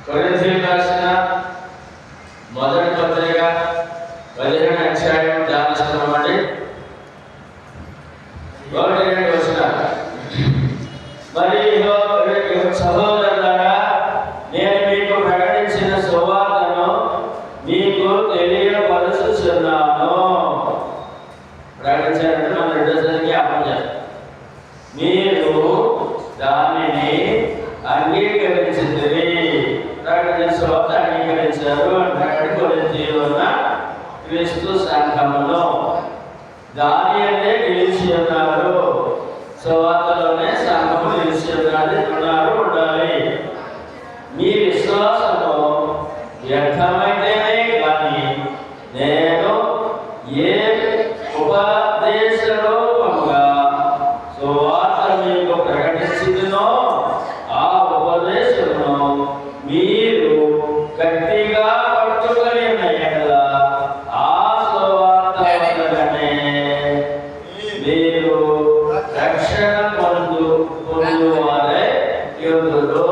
కొరింథీయులకు రాసిన మొదటి పత్రిక 15వ అధ్యాయం ధ్యానిస్తున్నామండి. 1-2 వచనాలు. మరి సహోదరులారా, నేను మీకు ప్రకటించిన సువార్తను మీకు తెలియపరుచుచున్నాను. ప్రకటించాలంటే మన రెండోసారికి అప్పచెప్పాలి. మీరు దానిని అంగీకరించింది. ప్రకటించిన సువార్త అంగీకరించారు అంటే కొరింథీయులో ఉన్న క్రీస్తు సంఘములో దాని అంటే నిలిచి ఉన్నారు. సువార్తలోనే సంఘము నిలిచి ఉండాలి. మీ విశ్వాసము వ్యర్థమైతేనే కానీ నేను ఏ ఉపదేశ రూపంగా సువార్త మీకు ప్రకటించినో ఆ ఉపదేశమును మీరు గట్టిగా పట్టుకొని ఉన్నాయా ఆ సువార్త వలననే మీరు రక్షణ పొందువారే యోధులు.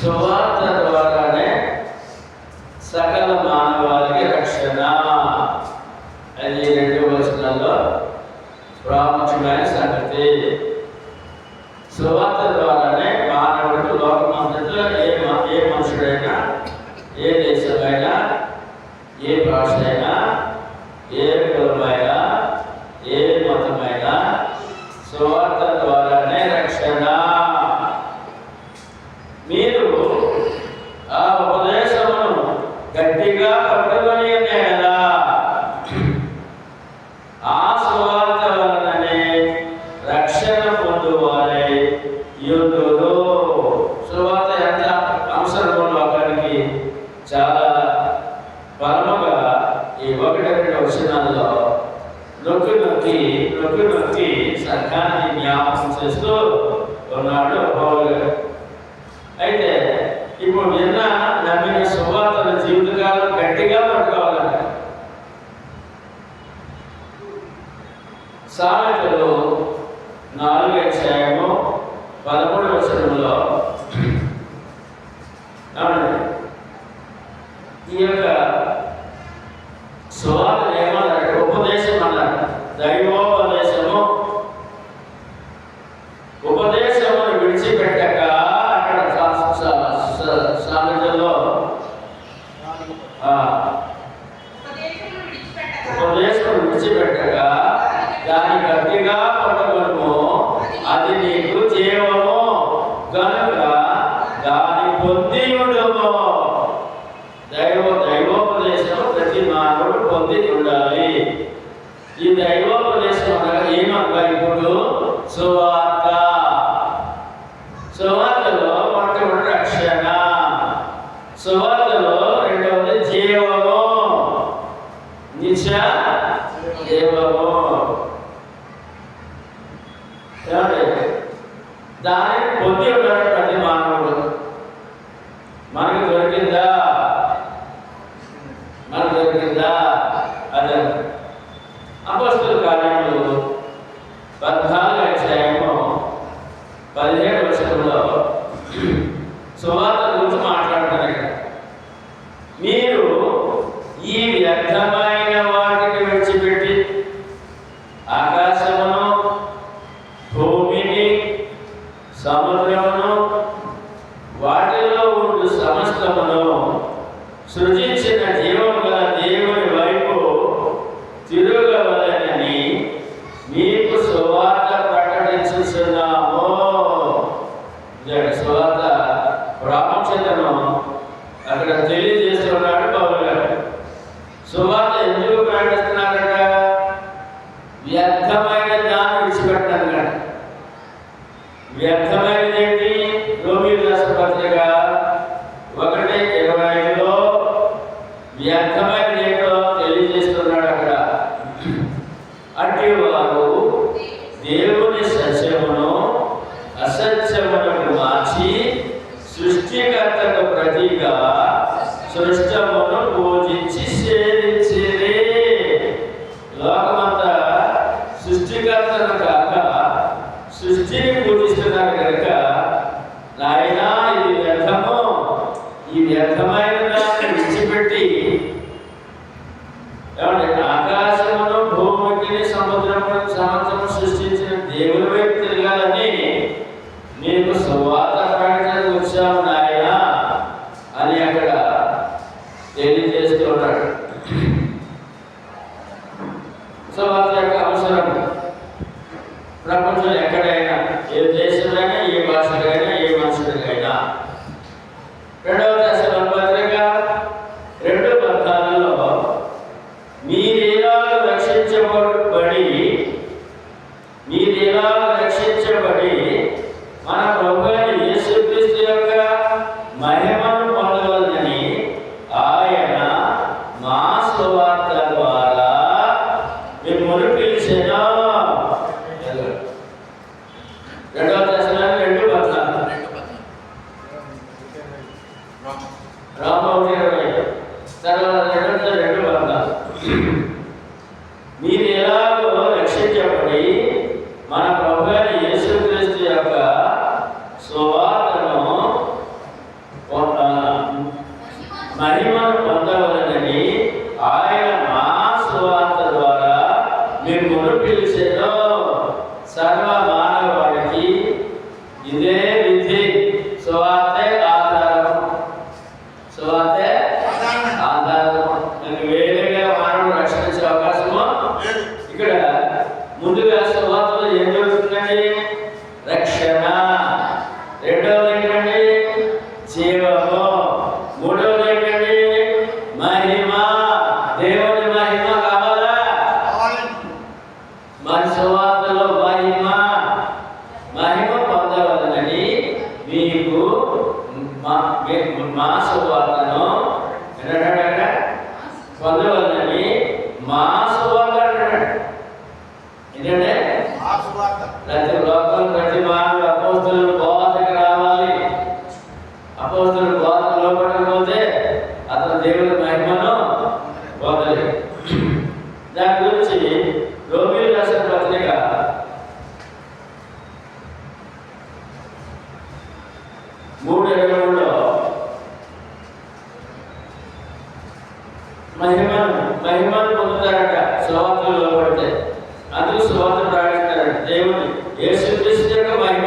సువార్త ద్వారానే సకల మానవాళికి రక్షణ. అది 2 వచనాల్లో ప్రాముఖ్యమైన సంగతి. సువార్త ద్వారానే మానవుడు లోకమంతట్లో ఏ మనుషుడైనా, ఏ దేశమైనా, ఏ భాష అయినా, ఏ కులమైనా, ఏ మతమైనా సువార్త ద్వారానే రక్షణ. మీరు ఆ ఉపదేశమును గట్టిగా పట్టుకొని ఉన్నారా ఆ సువార్త వలననే రక్షణ పొందువారే యోధులు. సువార్త ఎంత అవసరమో లోకానికి చాలా బలముగా ఈ 1-2 వచనాల్లో నొక్కి నొక్కి సంఘాన్ని జ్ఞాపకం చేస్తూ ఉన్నాడు పౌలు. అయితే ఇప్పుడు నమ్మిన సువార్తను జీవితకాలం గట్టిగా పట్టుకోవాలంట. సామెతలు 4వ అధ్యాయము 13వ వచనంలో ఈ యొక్క సువార్త ఏమన్నాడు? ఉపదేశం అన్నాడు. దైవోపదేశము. ఉపదేశమును విడిచిపెట్టక అక్కడ సామెతల్లో ఉపదేశం విడిచిపెట్టగా దాని గట్టిగా పట్టుకొనుము, అది నీకు జీవము కనుక దాని పొంది ఉండుము. దైవోపదేశం ప్రతి మానవుడు పొంది ఉండాలి. ఈ దైవోపదేశం అనగా ఏమనగా ఇప్పుడు సువార్త. సువార్తలో మొట్టమొదటి రక్షణ, సువార్తలో రెండవది జీవము, నిత్య జీవము. దాన్ని పొంది ఉన్నాడు ప్రతి మానవుడు. మనకు దొరికిందా? అదే అపొస్తలుల కార్యములు 14వ అధ్యాయము 17వ వచనంలో సువార్త గురించి మాట్లాడుతున్నారు. మీరు ఈ వ్యర్థమైన వాటిని విడిచిపెట్టి ఆకాశమును, భూమిని, సముద్రమును, వాటిలో ఉండు సమస్తమును సృజించిన జీవం గల దేవుని వైపు తిరగవలెనని మీకు సువార్త ప్రకటించుచున్నాము. సువార్త ప్రాముఖ్యతను అక్కడ తెలియజేస్తున్నాడు పౌలు గారు. సువార్త ఎందుకు ప్రకటిస్తున్నారట? వ్యర్థమైన దాన్ని విడిచిపెట్టాను కదా. వ్యర్థమైనది ఏంటి? రోమీయులకు రాసిన పత్రిక 1:25లో వ్యర్థమైనది ఏంటో తెలియజేస్తున్నాడు అక్కడ. అట్టి వారు దేవుని సత్యమును అసత్యమును మార్చి సృష్టికర్తకు ప్రతిగా సృష్టమును పూజించి సేవించిరి. ఆకాశమును భూమికి సముద్రము సృష్టించిన దేవుని వైపు తిరగాలని నీకు సువార్త ప్రకటనకు వచ్చాము నాయన అని అక్కడ తెలియజేస్తున్నాడు. సువార్త యొక్క అవసరం ప్రపంచంలో ఎక్కడైనా, ఏ దేశమైనా, ఏ భాషకైనా, ఏ మనుషుడికైనా. 2వ దశలోని పత్రిక 2:14 మీరేలాగ రక్షించబడి మన ప్రభువైన యేసుక్రీస్తు యొక్క మహిమను పొందవలనని ఆయన మా సువార్త ద్వారా మిమ్మల్ని పిలిచెను. 2వ దశలోని 2:14 తర్వాత 2:14 మీరు ఎలాగో రక్షించబడి మన ప్రభువైన యేసుక్రీస్తు యొక్క సువార్తను మహిమను పొందవలనని ఆయన మా సువార్త ద్వారా మిమ్మల్ని పిలిచెను. సర్వ మానవాళికి ఇదే విధి. సువార్తే ఆధారం. సువార్తే ఆధారం. వేరేగా మానవుడు రక్షించే అవకాశము ఇక్కడ. ముందుగా సువార్తలో ఏం జరుగుతుందండి? రక్షణ. రెండవది ఏంటండి? జీవము. మూడవది ఏంటండి? మహిమ. దేవుని మహిమ కావాలా? మన సువార్తలో మహిమ పొందవలనని మీకు మా సువార్తను పొందవలనని మా సువార్త ఏంటంటే ప్రతి లోకం, ప్రతి మానవుడు అపోస్తలుల బోధకు రావాలి. అపోస్తలుల బోధకు లోపడకపోతే అతను దేవుని మహిమను పొందలేదు. దాని గురించి రోమీయులకు రాసిన పత్రిక 3:23 మహిమను పొందుతారట సువార్తలో లోపడితే. అందుకు సువార్త ప్రకటిస్తారట. దేవుని యేసుక్రీస్తు యొక్క మహిమ.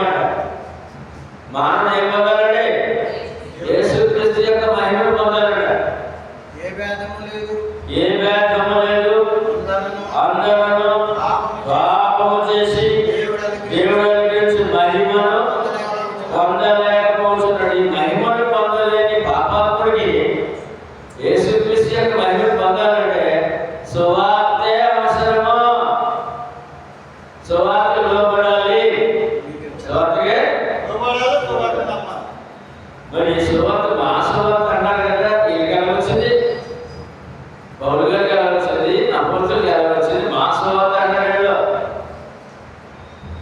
మానవుడు ఏం పొందాలంటే యేసుక్రీస్తు యొక్క మహిమను పొందాలట. ఏ భేదము లేదు. అందరూ పాపము చేసి దేవుడు గురించి మహిమను పొందలేకపోతున్నాడు. ఈ మహిమను పొందలేని పాపాత్ముడికి యేసుక్రీస్తు యొక్క మహిమను పొందాలంటే సువార్తే అవసరము. సువార్త లోపడాలి. సువార్తకే మరి సువార్త మా సువార్త అన్నారు కదా. వీళ్ళకి ఎలా వచ్చింది? పౌలు గారికి ఎలా వచ్చింది? అపోస్తలులకు ఎలా వచ్చింది? మా సువార్త అన్నారు.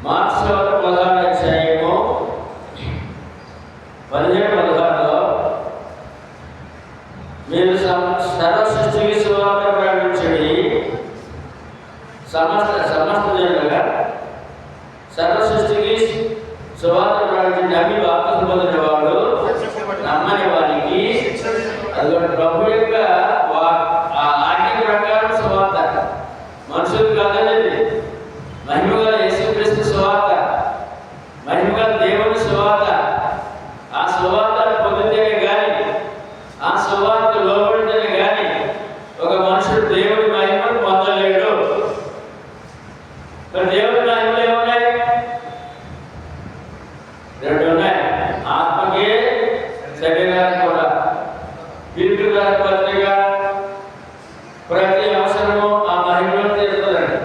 మార్క్స్ సువార్త 16వ అధ్యాయము 17-16 మీరు సర్వ సృష్టికి సువార్త ప్రకటించండి. సమస్త జనులుగా సర్వ సృష్టికి సువార్త ప్రకటించండి. అవి బాప్తిస్మం పొందిన వాడు నమ్మని వారికి అది ప్రభు యొక్క ఆజ్ఞ ప్రకారం సువార్త. మనుషులు కాదనేది మహిమగల యేసుక్రీస్తు సువార్త, మహిమగల దేవుని సువార్త. ఆ సువార్త పొందితేనే కానీ, ఆ సువార్త లోబడితేనే కానీ ఒక మనుషుడు దేవుడి మహిమను పొందలేడు. మరి దేవుడి మహిమలు ఏమున్నాయి? 2 ఉన్నాయి. ఆత్మకే శరీరానికి కూడా. ఫిలిప్పీయులకు రాసిన పత్రిక ప్రతి అవసరము ఆ మహిమలో తీరుతుందండి.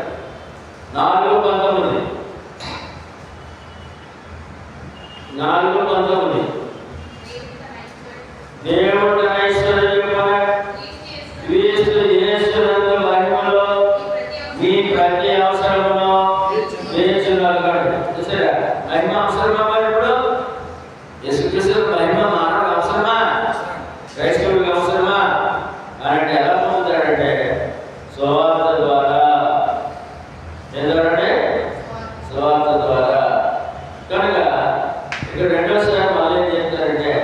4:19 దేవుడు తన ఐశ్వర్యమున క్రీస్తు యేసునందు మహిమలో మీ ప్రతి అవసరమును తీర్చునగాడు. చూసారా? మహిమ అవసరమా? మరి ఇప్పుడు యేసుక్రీస్తు మహిమ మానవుడికి అవసరమా? క్రైస్తవుడికి అవసరమా అంటే ఎలా పొందుతాడంటే సువార్త ద్వారా. ఎందుకంటే సువార్త ద్వారా. కనుక ఇక్కడ రెండోసారి మళ్ళీ ఏం చెప్తారంటే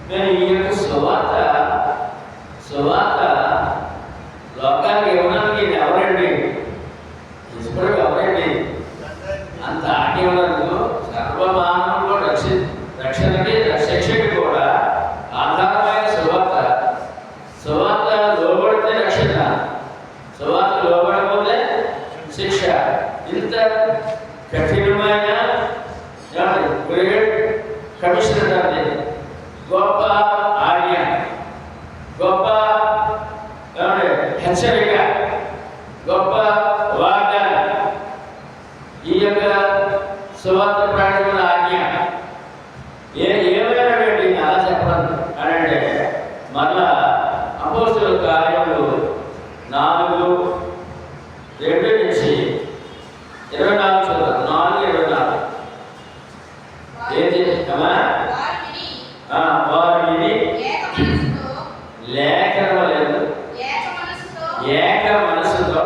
నేను ఈ యొక్క సువార్త లోకానికి ఇవ్వడానికి ఈయన ఎవరండి? యేసుప్రభు ఎవరండి? అంత ఆజ్ఞలకు సర్వమానవులు రక్షణకి శిక్షకి కూడా ఆధారమైన సువార్త. సువార్త లోబడితే రక్షణ, సువార్త లోబడకపోతే శిక్ష. ఇంత కఠినమైన గ్రేట్ కమిషనర్ అది గొప్ప ఆజ్ఞ, గొప్ప హెచ్చరిక, గొప్ప వాగ్దానం. ఈ యొక్క సువార్త ప్రకటన ఆజ్ఞ ఏమైనా అలా చెప్పండి అని అంటే మరలా అపోస్తలుల కార్యములు 4:2 నుంచి 24 చదువు. 4:24 ఏం చేస్తామా? వారు విని లేఖనము లేదు ఏక మనసుతో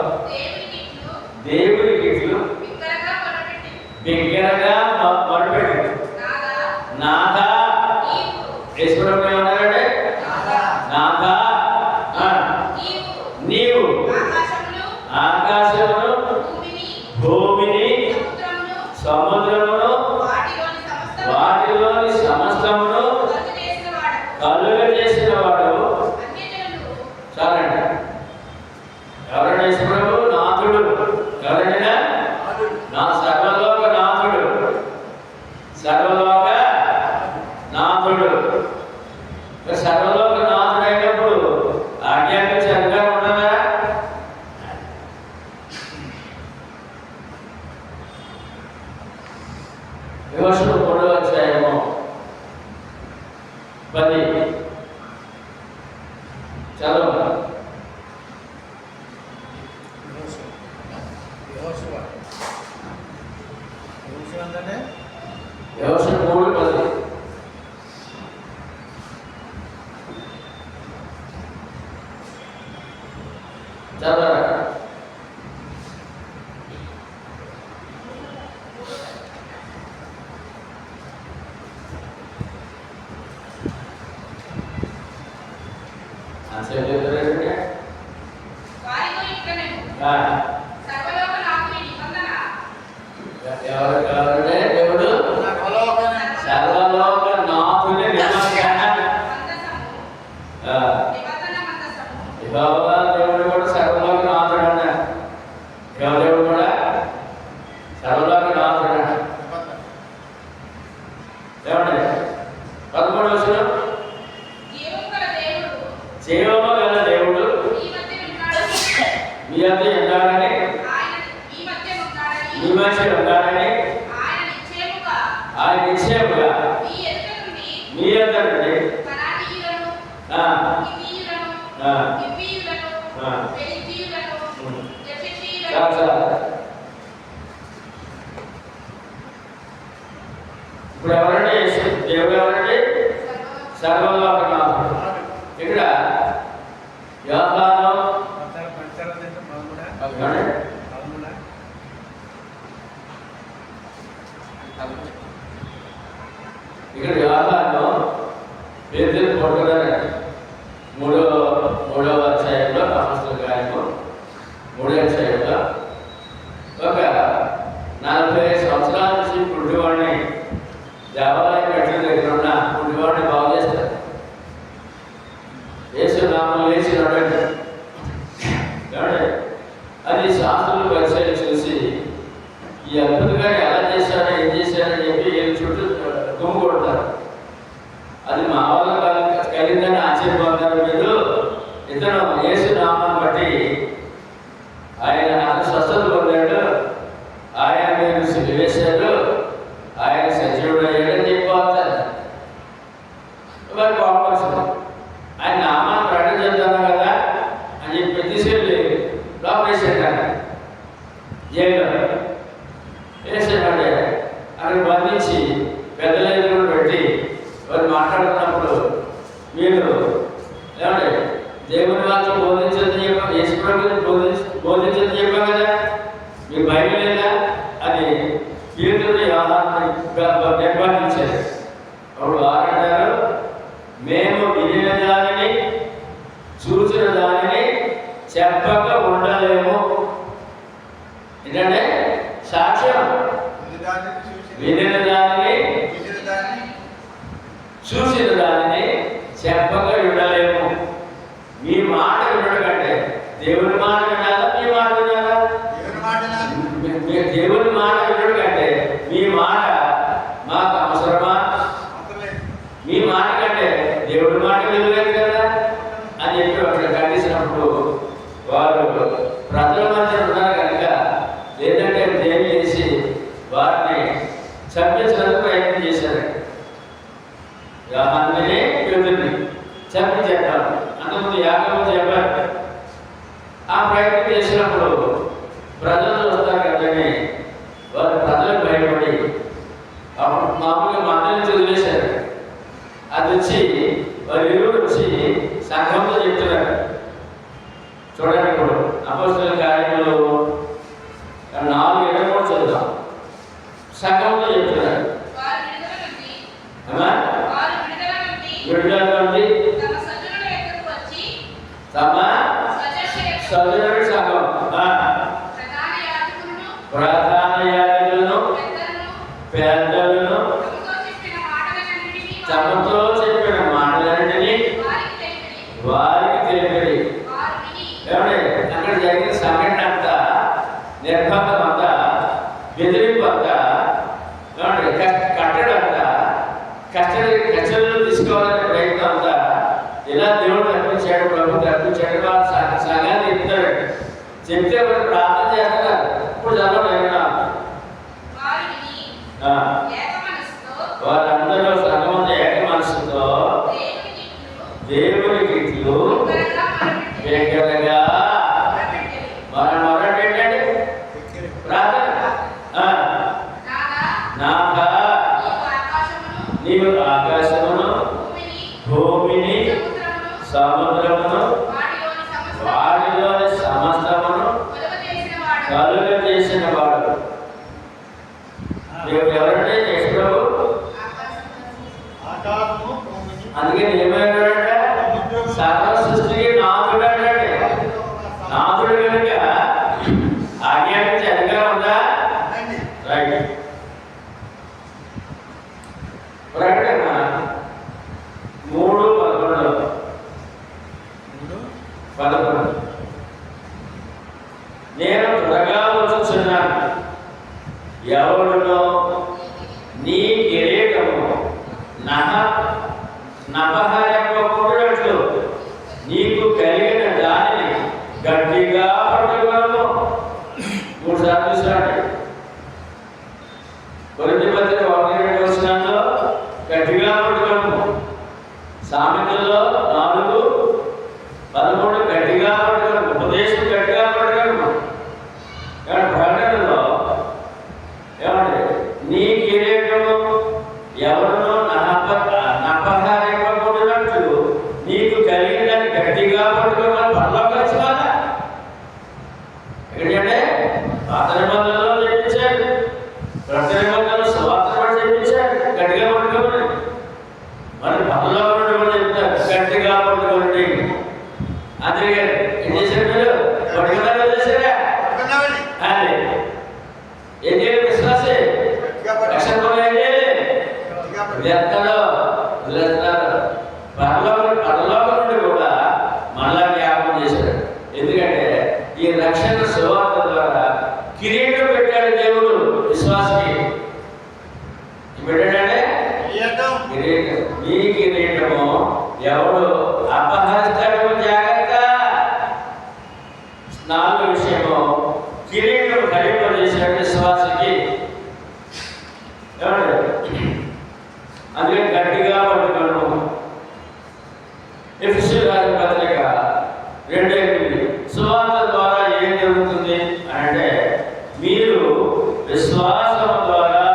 దేవునికి బిగ్గరగా మొరపెట్టి నాథా, యేసుప్రభు ఏమన్నారంటే నాథా నీవు ఆకాశమును భూమిని సముద్రమును వాటిలోని సమస్తమును కలుగజేసిన వాడు. చాలండి. ఎవరైనా యేసుప్రభు నాథుడు, ఎవరైనా నా సర్వలోక నాథుడు, సర్వలోక నాథుడు. సర్వలోక నాథుడు అయినప్పుడు ఆజ్ఞాపించంగా ఉండదా? యోషువ 3:10 చదువు. యోషువ 3:10 చదవరా? ఎవరంటే దేవుడు సర్వలోక నాథుని దేవుడు కూడా సర్వలోక నాథుడు అన్నాడు. దేవుడు కూడా సర్వలోక నాథుడు అన్నాడు. ఏమండి? 13వ వచనం, జీవము గల దేవుడు మీ వద్ద ఉన్నాడని, మీ మధ్య ఉన్నాడని ఆయన నిశ్చయముగా మీ యొద్ద నుండి ఇప్పుడు ఎవరండి? దేవుడు ఎవరండి? సర్వలోక నాథుడు. ఇక్కడ యోహాను ఇక్కడ యోహాను పేతురు పట్టుకున్నారండి. 3వ అధ్యాయంలో అపోస్తలుల కార్యము 3వ అధ్యాయంలో ఒక 45 సంవత్సరాల నుంచి పుట్టివాడిని దేవాలయం మెట్ల దగ్గర ఉన్న పుట్టివాడిని బాగు చేస్తారు. యేసు నామం లేచి నడండి. అది శాస్త్రులు పరిచయం చూసి ఈ అద్భుతంగా ఎలా చేశారో ఏం చేశారని చెప్పి వీళ్ళ చుట్టూ గుమ్ము కొడతారు. అది మా వల్ల కలిగిందని ఆశ్చర్యపోతారు మీరు. ఇతను యేసు నామాన్ని బట్టి ఆయన స్వస్థత పొందాడు, ఆయన మీరు సిలివేశారు, ఆయన సజీవుడు అయ్యాడని చెప్పిపోతారు. మరి బాగుపడుతుంది. ఆయన నామాన్ని ప్రకటన చేద్దాను కదా అని చెప్పి తీసుకెళ్ళి లోపలేసాడు జైల్లో. వేసామంటే అక్కడ బంధించి పెద్దల ఎదురు పెట్టి వారు మాట్లాడుతున్నప్పుడు మీరు ఏమంటే దేవుని వాక్యం బోధించదని చెప్పాం, యేసుప్రభుని బోధించదని చెప్పాం కదా, మీకు భయం లేదా అని పేతురుని యోహానుని నిర్బంధించారు. అప్పుడు వారంటారు, మేము వినిన దానిని చూసిన దానిని చెప్ప చెప్పక ఉండలేము. ఏంటంటే సాక్ష్యం వినిన దానిని చూసిన దానిని చెప్పక ఉండలేము. మీ మాట వినడం కంటే దేవుని మాట వినాలా, మీ మాట వినాలా? దేవుని మాట వినడం కంటే మీ మాట మాకు అవసరమా? మీ మాట కంటే దేవుడి మాట వినలేదు కదా అని చెప్పి అక్కడ ఖండించినప్పుడు వారు ప్రజల మధ్య ఉన్నారు కనుక లేదంటే ఏం చేసి వారిని చంపించడానికి ప్రయత్నం చేశారు. యోహానుని పేతురుని చంపించేద్దాం అంతకుముందు యాకోబు చెప్పారు. ఆ ప్రయత్నం చేసినప్పుడు ప్రజలు వస్తారు కదని వారు ప్రజలకు భయపడి మామూలుగా మందని చదివేశారు. అది వచ్చి వారు ఇరువురు వచ్చి సంఘంలో చెప్తున్నారు. చూడండి, ఇప్పుడు అపొస్తలుల కార్యములు 4:23 చదువుదాం. సంఘంలో చెప్తున్నారు. విడుదల నుండి తమ సజనుడి సంఘం ప్రధాన యాజకులను పెద్దలను తమతో చెప్పిన మాటలన్నింటినీ వారికి తెలిపి. ఏమంటే అక్కడ జరిగిన సంఘటన అంతా, నిర్బంధం అంతా, బెదిరింపు అంతా, ఏమంటే కట్టడం అంతా, కష్టంలో తీసుకోవాలనే ప్రయత్నం అంతా ఇలా దేవుడు తప్పించాడు, ప్రభు తప్పించాడు. వాళ్ళు సంఘాన్ని చెప్తాడు. చెప్తే వారు ప్రార్థన చేస్తున్నారు. ఇప్పుడు చదవడం వారందరూ సంఘమంతా ఏక మనసుతో దేవునికి ఇట్లు బిగ్గరగా మన మొదటేంటంటే ప్రార్థన. నాథా, నీవు ఆకాశమును భూమిని సముద్రమును వాటిలోని సమస్తమును కలుగజేసిన వాడు. దేవుడు ఎవరంటే యేసు ప్రభు. అందుకే ఏమైనాడంటే సర్వ సృష్టికి నాథుడు అంటే. నాథుడు కనుక ఆజ్ఞాపించే అధికారం ఉందా? రైట్. ప్రకటన 3:11 నేను త్వరగా వచ్చుచున్నాను. ఎవడునో నీ కిరీటము నపహరింపకూడట్లు నీకు కలిగిన దానిని గట్టిగా పట్టుకోను. 3 సార్లు చూసాడు. కొరింథీ పత్రిక 1:2 గట్టిగా పట్టుకోను. సామెతల్లో 4:13 గట్టిగా పట్టుకోను. ఉపదేశం గట్టిగా పట్టుకోను. ప్రకటనలో ఏమంటే నీ కిరీటము ఎవరునో నపహరింపకూడనట్లు నీకు కలిగిన గట్టిగా పట్టుకోమని పరలోకి వచ్చిందా? ఎక్కడంటే పాత నిబంధనలో చెప్పించాడు, క్రొత్త నిబంధనలో సువార్త కూడా చెప్పించాడు గట్టిగా పట్టుకోమని. మరి పరలోకంలో కూడా చెప్తారు గట్టిగా పట్టుకోండి. అందుకే ఏం చేశారు? మీరు పట్టుకున్నారా? చేశారా? అది ఏం చేయాలి? విశ్వాసే పరలోకం నుండి కూడా మళ్ళా జ్ఞాపకం చేశాడు. ఎందుకంటే ఈ రక్షణ సువార్త ద్వారా కిరీటం పెట్టాడు దేవుడు విశ్వాసకి. పెట్టాడంటే కిరీటం. మీ కిరీటము ఎవడు అపహరిస్తాడో జాగ్రత్త. 4వ విషయము కిరీటం ధరింపజేశాడు విశ్వాసకి. అందుకే గట్టిగా పట్టుకోను. ఎఫెసీయుల రాసిన పత్రిక 2:8 సువార్త ద్వారా ఏం జరుగుతుంది అంటే మీరు విశ్వాసం ద్వారా,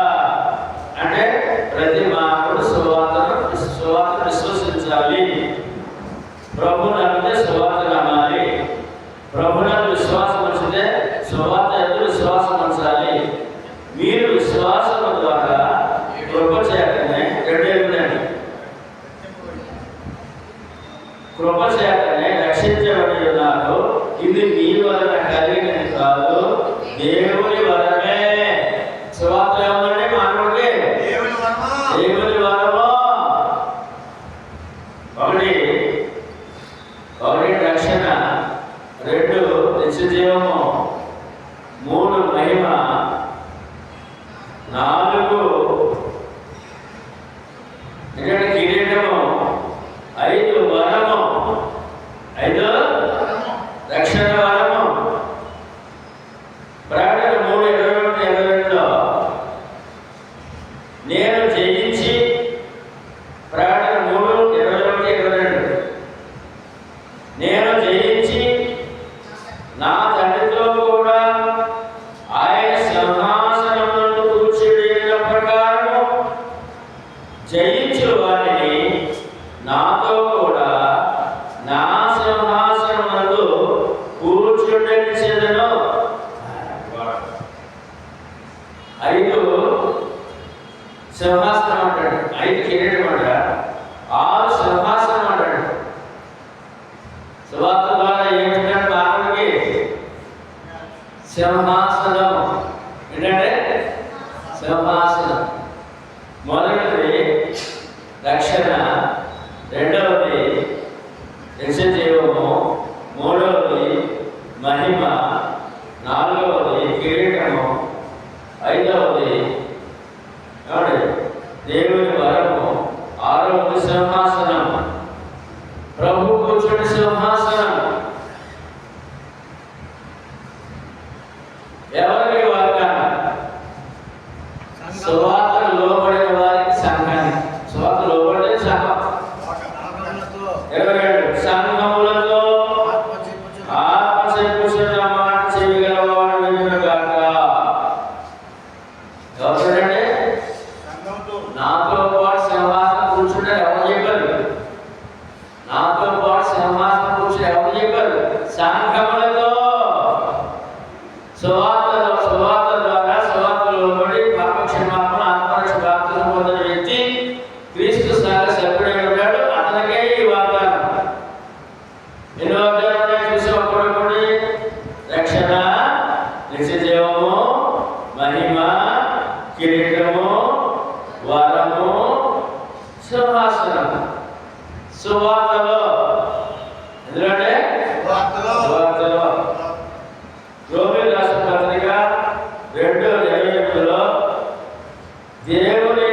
అంటే ప్రతి మానవుడు సువార్తను విశ్వసించాలి. ప్రభునందు సువార్త నమ్మాలి. ప్రభునందు విశ్వాసం ఉంచితే సువార్త ఎందు విశ్వాసం ఉంచాలి. మీరు విశ్వాసం ద్వారా కృప చేతనే కృప చేతనే రక్షించబడి ఉన్నారు. ఇది మీ వలన కలిగినది కాదు, దేవుని వరమే. సువార్త ఏమంటే మానవుడికి దేవుని వరము. ఒకటి రక్షణ, 2 నిత్యజీవము, 3 మహిమ, 4 కిరీటము, 5 వరము, 5 రక్షణ వరము. ప్రకటన 3:21-22 నేను జయించి, ప్రకటన 3:21-22 నేను జయించి నా తండ్రితో కూడా ఆయన సింహాసనములను కూర్చుండిన ప్రకారము జయించు వారిని నాతో కూడా నా సింహాసనములలో కూర్చుండనిచ్చెదను. 5 సింహాసనం అంటాడు, 5 కిరీటం అంటాడు, 6 సింహాసనం అంటాడు. సువార్త ద్వారా ఏమిటంటే మానవుడికి సింహాసనం. ఏంటంటే సింహాసనం. మొదటిది రక్షణ, 2వది నిత్యజీవము, 3వది మహిమ, 4వది కిరీటము, 5వది దేవుని వరము, 6వది సింహాసనం, ప్రభు కూర్చుని సింహాసనం. ఎవరికి వాగ్దానం? సువార్త లోబడిన వారికి సంఘానికి. సువార్త లోబడిన సంఘం 22 సంఘములతో ఆత్మ చెప్పుచున్న మాట చెవిగలవాడు వినుగాక. ఎవరంటే నాతో పాటు సింహాసనం కూర్చుంటారు. ఎవరు చెప్పారు? నాతో పాటు సింహాసనం కూర్చుని ఎవరు చెప్పారు? సంఘములతో. సువార్త ద్వారా సువార్తలో పడి పాపక్షమాపణ ఆత్మరక్ష బాప్తిజం పొందిన వ్యక్తి క్రీస్తు సంఘ సభ్యుడై ఉంటాడు. అతనికే ఈ వాగ్దానం. ఎన్ని వాగ్దానాలు చూసాం? అప్పుడప్పుడు రక్షణ, నిత్యజీవము, మహిమ, కిరీటము, వరము, సింహాసనం. సువార్తలో ఎందుకంటే సువార్తలో రోమీయులకు రాసిన పత్రిక 2:28 దేవుని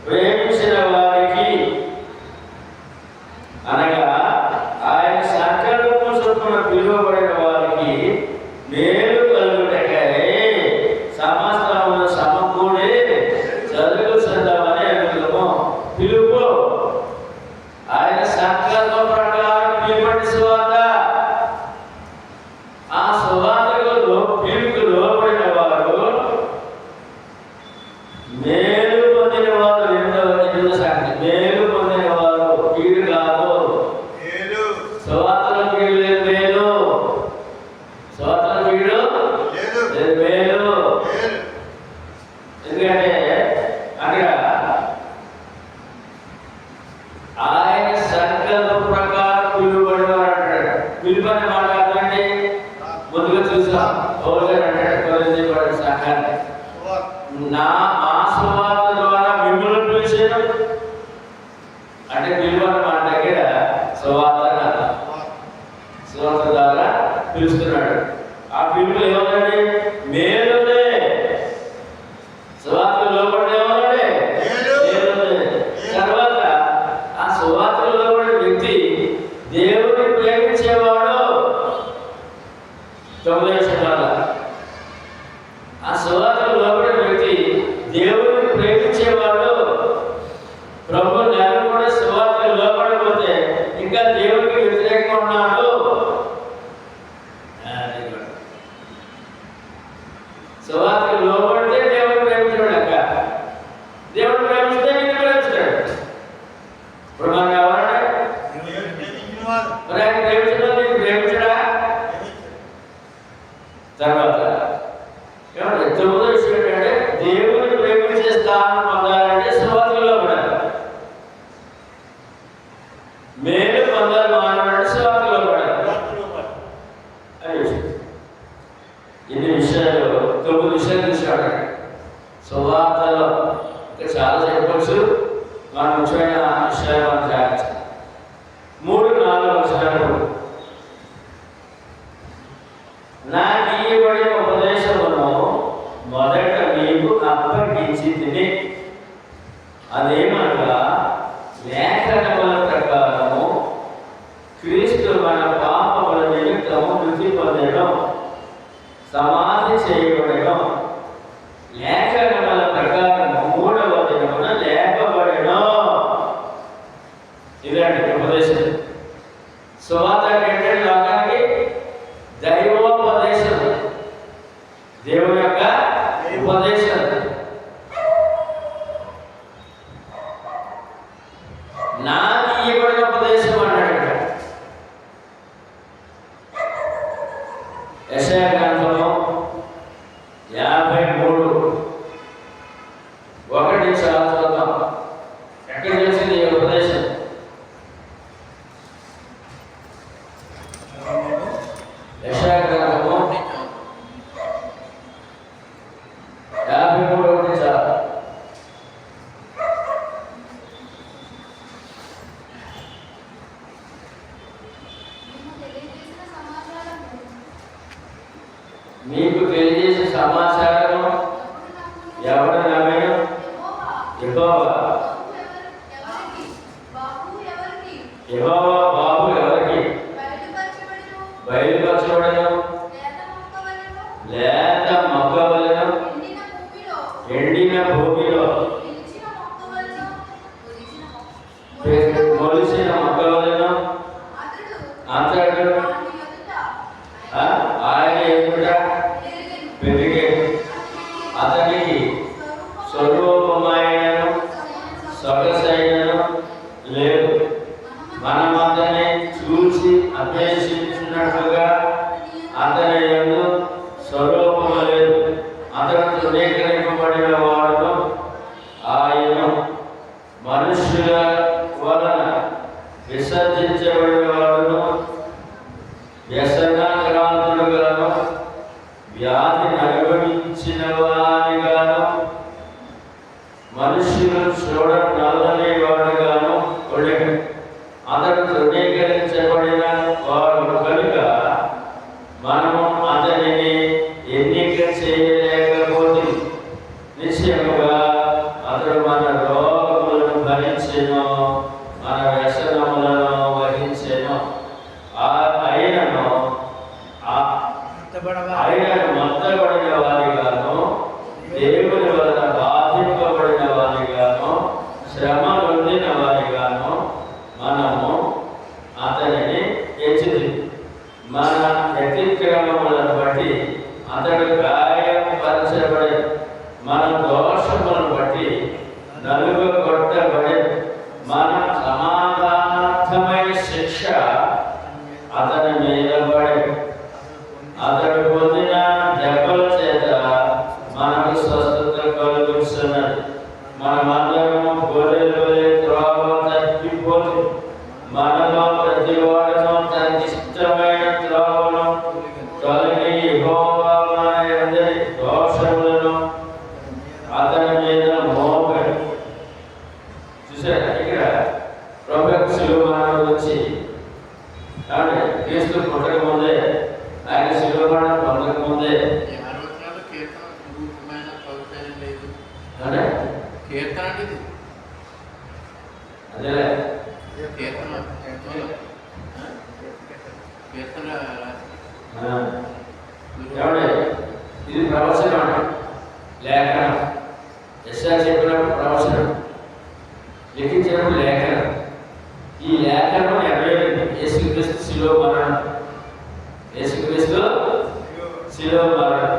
ప్రేమించిన వారికి అనగా ఆయన సంకల్పము చొప్పున పిలువబడిన వారికి మేలు కలుగుటకై సమస్తమును సమకూడి జరుగుతుందని అనుకున్నాము. పిలుపు ఆయన సంకల్ప ప్రకారం పిలుపడి సువార్త. ఆ సువార్తలో పిలుపుకు లోబడిన వారు మేలు పొందిన వారు. ఎన్నో సంగతి మేలు పొందిన వారు, కీడు కాదు. సువార్తలో కీడు లేదు, మేలు. సువార్తలో కీడు లేదు, మేలు. ఎందుకంటే అక్కడ ఆయన సంకల్ప ప్రకారం పిలువబడినవారు అంటాడు. పిలుపు అనే మాట అర్థమండి ముందుగా చూసాం. పౌలు గారు అంటాడు కొరింథీయులకు సంఘాన్ని, నా మా సువార్త ద్వారా మిమ్మల్ని పిలిచాను అంటే పిలుపు అనే మాట దగ్గర సువార్త ద్వారా పిలుస్తున్నాడు. ఆ పిలుపు ఏమన్నాడు? మేలుదే. సువార్త లోపడి ఏమన్నాడు? మేలుదే. తర్వాత ఆ సువార్త లోపడి వ్యక్తి దేవుని ప్రేమించేవాడు. 9వ శతాబ్దం ఆ సువార్త లోబడిన వ్యక్తి దేవుని ప్రేమించేవాడు. ప్రభు నన్ను కూడా సువార్త లోబడకపోతే ఇంకా దేవునికి వ్యతిరేకంగా ఉన్నాడు. సువార్త లోబడితే దేవుని ప్రేమించాడు. అక్క దేవుని ప్రేమిస్తే నిన్ను ప్రేమిస్తాడు. ఇప్పుడు మనం ఎవరంటే మరి ఆయన ప్రేమించడం నీకు ప్రేమించడా? తర్వాత ఏమంటే 9వ విషయం ఏంటంటే దేవుని ప్రేమించే స్థానం పొందాలంటే సువార్తలో పడాలి. మేలు పొందాలి మానవుడు సువార్తలో పడాలి. అది ఇన్ని విషయాలు 9 విషయాలు చూశాడు. సువార్తలో ఇంకా చాలా చెప్పవచ్చు, మన ముఖ్యమైన విషయాలు మనం జాగ్రత్త. 3-4 వచనాలు. నాకు ఇవ్వబడిన ఉపదేశమును మొదట మీకు అప్పగించి తిని, అదేమనగా లేఖనముల ప్రకారము క్రీస్తు మన పాపముల నిమిత్తము మృతి పొందడం, సమాధి చేయబడడం, లేఖనముల ప్రకారము 3వ దినమున లేపబడడం. ఇదండి ఉపదేశం. సువార్త ఏంటంటే లోకానికి దైవోపదేశం, దేవుని యొక్క ఉపదేశం. నాకు ఇవ్వబడిన ఉపదేశం అన్నాడు. యెషయా గ్రంథము 53:1 చదువుతాం. ఎక్కడ చేసింది ఈ ఉపదేశం? యెషయా గ్రంథము 53:1 చదువు. మీకు తెలియజేసిన సమాచారం ఎవరు నమ్మిన? యెహోవా. యెహోవా బాబు ఎవరికి బయలుపరచబడను? లేత మొక్క వలెను, ఎండిన భూమిలో మొలిసిన మొక్క వలెను అతడు ఆయన ఎదుట పెరిగే, అతనికి స్వరూపమైనను సొగసైనను లేదు. మనమందరినీ చూసి అన్వేషించినట్లుగా అతని యందు స్వరూపము లేదు. అతడు తృణీకరింపబడిన వాడును, ఆయన మనుష్యుల వలన విసర్జించబడిన వాడును, వ్యసనాక్రాంతుడుగాను, వ్యాధిని అనుభవించిన వానిగాను, మనుష్యులు చూడ నల్లని వాడుగాను ఉండెను. అతడు తృణీకరించబడిన వాడు కనుక మనము అతనిని ఎన్నిక చేయలేకపోతే, నిశ్చయముగా అతడు మన రోగములను భరించెను, మన వ్యసనములను వహించెను. ఆయనను మొత్తబడిన వారిగాను, దేవుని వలన బాధింపబడిన వారిగాను, శ్రమ పొందిన వారిగాను మనము అతనిని ఎంచితిమి. మన అతిక్రమములను బట్టి అతడు గాయపరచబడి, మన దోషములను బట్టి నలుగగొట్టబడి, మన సమాధానార్థమైన శిక్ష అతని మీద పడి, అతడు పొందిన దెబ్బల చేత మనకు స్వస్థత కలుగుతున్నది. మనమందరము గొర్రెల వలె త్రోవ తప్పిపోయి, మనలో ప్రతివాడును తనకిష్టమైన త్రోవను తొలగి యెహోవా మన అందరి దోషములను అతని మీద మోపాడు. చూసారా, ఇక్కడ ప్రభువు శిలువ మరణం వచ్చి క్రీస్తు పుట్టక ముందే, ఆయన శిలువ మరణం పొందక ముందే అదేలే ఇది ప్రవచనం అండి, లేఖనం. యెషయా చెప్పినప్పుడు ప్రవచనం, లిఖించినప్పుడు లేఖనం. ఈ లేఖనం నెరవేరింది. యేసుక్రీస్తు శిలువ మరణం, యేసుక్రీస్తు శిలువ మరణం.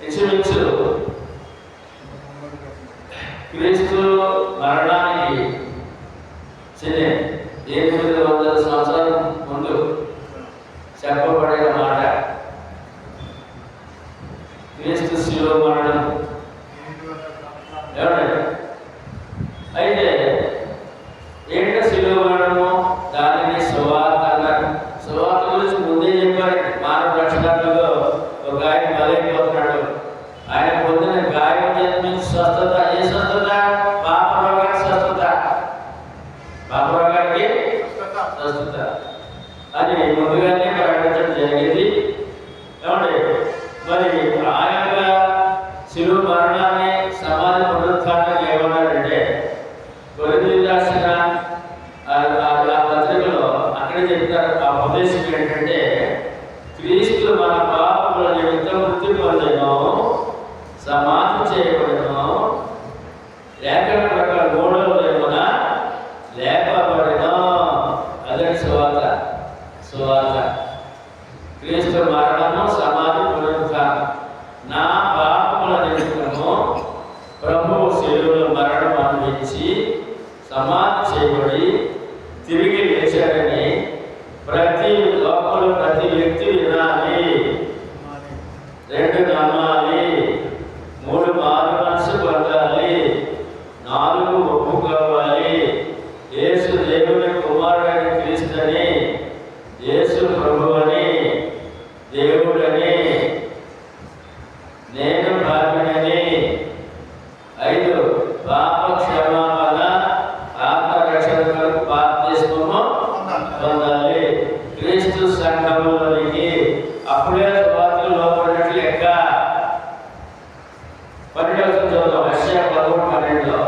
ఇంచుమించు క్రీస్తు మరణానికి 800 సంవత్సరాల ముందు చెప్పబడిన మాట క్రీస్తు శిలువ మరణం. అయితే ఏంటో శిలువ మరణము, దానిని సువార్త అన్నారు. సువార్త గురించి ముందే చెప్పారు. మానవ 11:12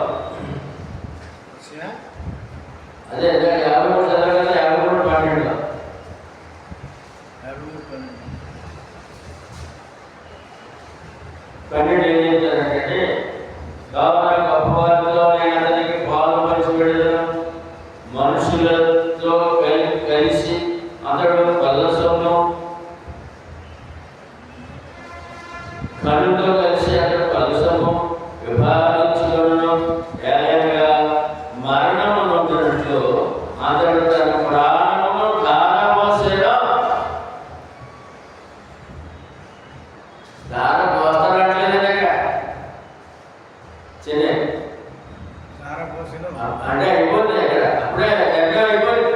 అదే 53 చదవాలి కదా, 53:12 12 ఏం చెప్తారంటే, కావున గొప్పవారితో నేను అతనికి పాలు పంచిపెడతాను, మనుషులతో కలిసి అతడు కలసమును, కనుతో కలిసి అతడు కలసము విభాగించుకొనును, ఏలయనగా మరణము నొందినట్లు అతడు తన ప్రాణమును ధారపోసెను. ధారపోస్తారట్లేదనక అంటే అయిపోతుంది అక్కడ, అప్పుడే ఎక్కడ అయిపోయింది.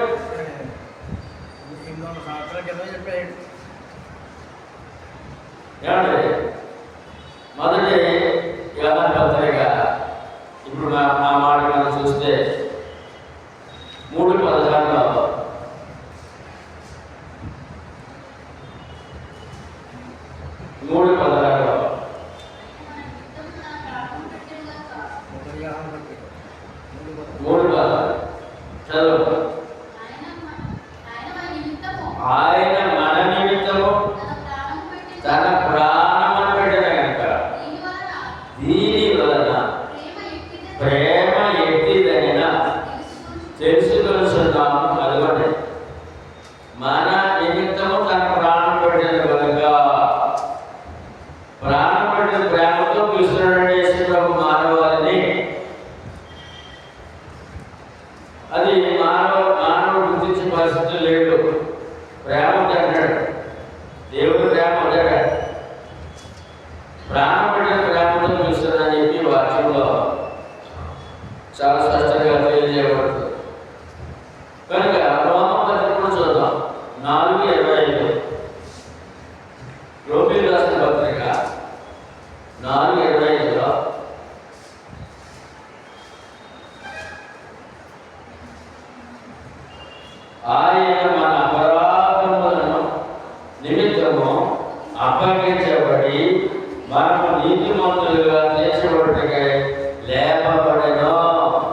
ఏమండి మొదటి యోహాను పత్రిక ఇప్పుడు మా మాట మనం చూస్తే 3:16 చదువు. ఆయన మన నిమిత్తము తన ప్రాణమును పెట్టిన కనుక దీని వలన ప్రేమ ఎట్టిదనిన తెలుసుకొనుచున్నాము. అదిగోండి, మన నిమిత్తము తన ప్రాణం పెట్టిన కనుక, ప్రాణం పెట్టిన ప్రేమతో పిలుస్తున్నాడు యేసు ప్రభు మానవాళిని. అది మానవుడు గుర్తించే పరిస్థితి లేడు. ప్రేమ అంటాడు, దేవుడు ప్రేమ అంటాడు, ప్రాణం పెట్టిన ప్రేమతో పిలుస్తున్నాడని చెప్పి వాక్యంలో చాలా స్పష్టంగా తెలియజేయబడుతుంది. కనుక రోమపత్రిక చూద్దాం, 4:25. రోమీయులకు రాసిన పత్రిక 4:25లో ఆయన మన అపరాధములను నిమిత్తము అప్పగించబడి మనము నీతిమంతులుగా తీర్చబడుటకై లేపబడెను.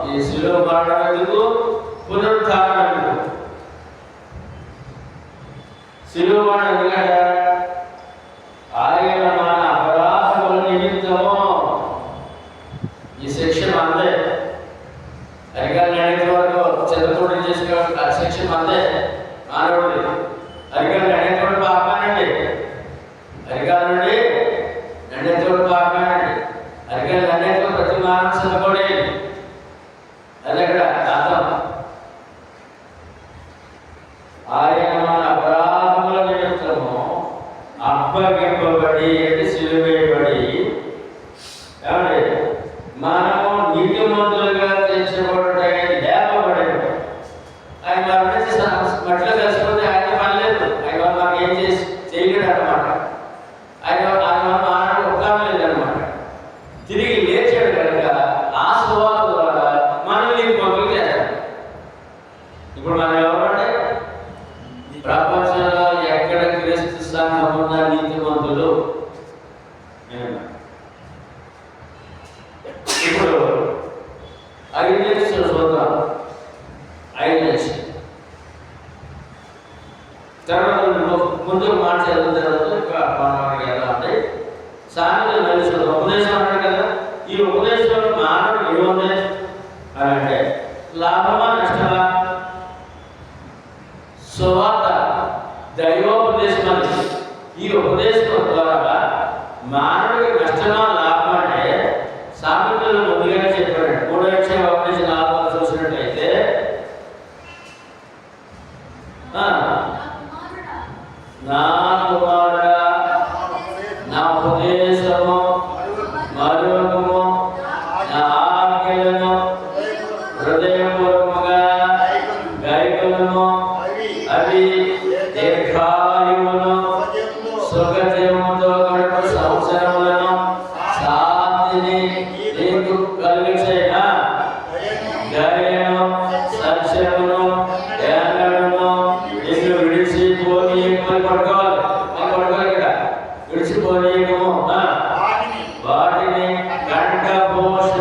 ఈ శిలువ మరణం ఎందుకు? పునరుత్థానం ఎందుకు? శిలువ మరణం ఎందుకంటే ఆయన మన అపరాధముల నిమిత్తము. ఈ శిక్ష అంతే, అధికారులు అనేక వరకు చదువుకోవడం చేసుకోవడం ఆ శిక్ష అంతే మానవుడి. అధికారులు అనేటువంటి పాపానండి, అధికారులు నుండి అనేటువంటి పాపానండి, అధికారులు అనేక ప్రతి మానవ చదువుకోడే. అది అక్కడ అర్థం. ఆయన మన అపరాధముల నిమిత్తము అప్పగింపబడి సిలువేయబడి ఏమండి మనము నీతిమంతులుగా తీర్చబడటకై లేపబడేది. ఆయన మరణించి మట్టిలో కలిసిపోతే ఆయన పని లేదు, ఆయన మనకు ఏం చేయలేడు అనమాట. ఆయన మానవుడు ఉపకారం లేదనమాట. తిరిగి లేచాడు కనుక ఆ సువార్త ద్వారా మనం నీతిమంతులు చేస్తాడు. ఇప్పుడు మనం ఎవరంటే ప్రపంచంలో ఎక్కడ క్రీస్తు సంఘం ఉన్న నీతిమంతులు. ఇప్పుడు 5 నిమిషాలు చూద్దాం. 5 నిమిషాలు తర్వాత ముందు మాట చదివిన తర్వాత మనకి ఎలా ఉంటాయి సామెతలు మళ్ళీ చూద్దాం. ఉపదేశం అన్నాడు కదా, ఈ ఉపదేశంలో మానవుడు ఏముంది అని అంటే లాభమా నష్టమా? సువార్త దైవోపదేశం అని. ఈ ఉపదేశం ద్వారా మానవుడికి నష్టమా లాభం అంటే సామెతలు ముందుగానే చెప్పాడు. 3:1-4 చూసినట్లయితే నా కుమారుడా నా ఉపదేశము మరువకము, నా ఆజ్ఞలను హృదయపూర్వకంగా గైకొనుము, అవి దీర్ఘాయువును సుఖజీవముతో గడుపు సంవత్సరములను శాంతిని నీకు కలిగించేనా. దయను సత్యమును జ్ఞానమును నిన్ను విడిచిపోనీయమని పడుకోవాలి. ఇక్కడ విడిచిపోనీయము, వాటిని కంఠపోష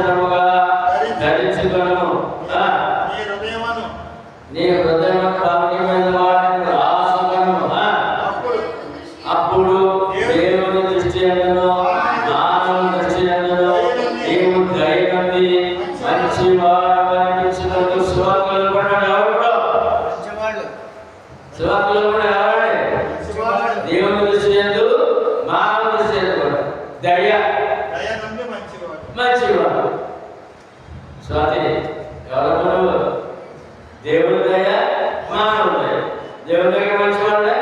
దేవుని దగ్గర మంచి వాళ్ళే,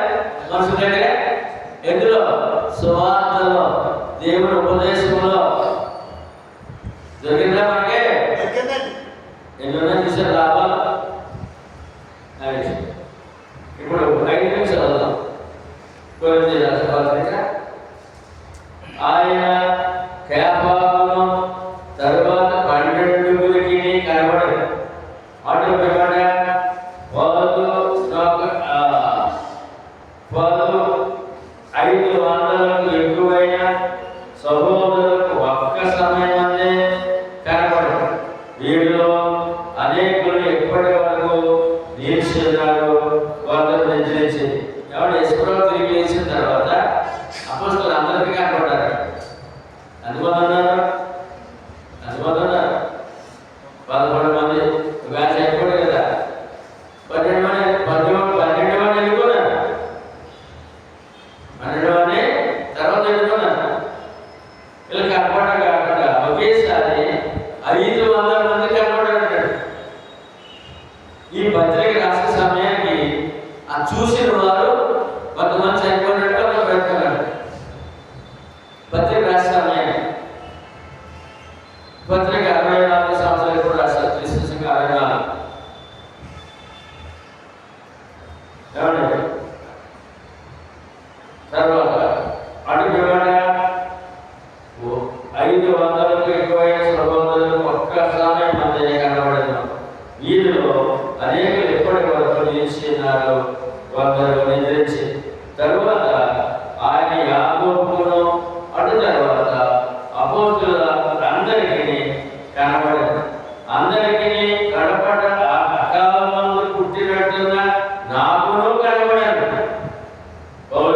మనుషుల దగ్గర ఎందులో సువార్తలో దేవుని ఉపదేశంలో దొరికిందా మనకే ఎన్నో చూసారు లాభాలు. ఇప్పుడు 5 నిమిషాలు చదువుతాం. కొరింథీ రాసిన పత్రిక. ఆయన కేఫాను తరువాత 12 కనబడదు. అటు పిమ్మట వాళ్ళు 500కు ఎక్కువైన సహోదరులకు ఒక్క సమయమందే కనబడదు. వీటిలో అనేకులు ఎప్పటి వరకు నిలిచిన్నారు, వాళ్ళకు నిలిచింది. ఎవరు యశ్వరావు తిరిగి లేచిన తర్వాత అపోస్తలులు అందరికీ కనబడ్డారు. ఎంతమంది ఉన్నారు? 11 మంది. బ్యాచ్ అయిపోయి కదా 12 మంది ఎన్నుకున్నారు. 12 మంది తర్వాత ఎన్నుకున్నారు. వీళ్ళు కనపడడం కాకుండా ఒకేసారి 500 మంది కనపడారు. ఈ పత్రిక రాసే సమయానికి ఆ చూసిన వారు కొంతమంది చనిపోయినట్టు అలా పెడుతున్నారు. పత్రిక రాసే సమయానికి పత్రిక 64 సంవత్సరాలు కూడా రాశారు. క్రీస్తు 64 ఏమండి. తర్వాత అటు పిమ్మట 500కు ఎక్కువైన సహోదరులకు ఒక్క సమయం మధ్య కనబడదు. వీరిలో అనేకులు ఎప్పటి వరకు నిలిచిన్నారు, కొందరు నిద్రించి. తరువాత ఆయన యాకోబును, అటు తర్వాత అపోస్తలుల అందరికీ కనబడదు. అందరికీ కనబడ అకాలమందు పుట్టినట్టున్న నాకును కనబడారు. పౌలు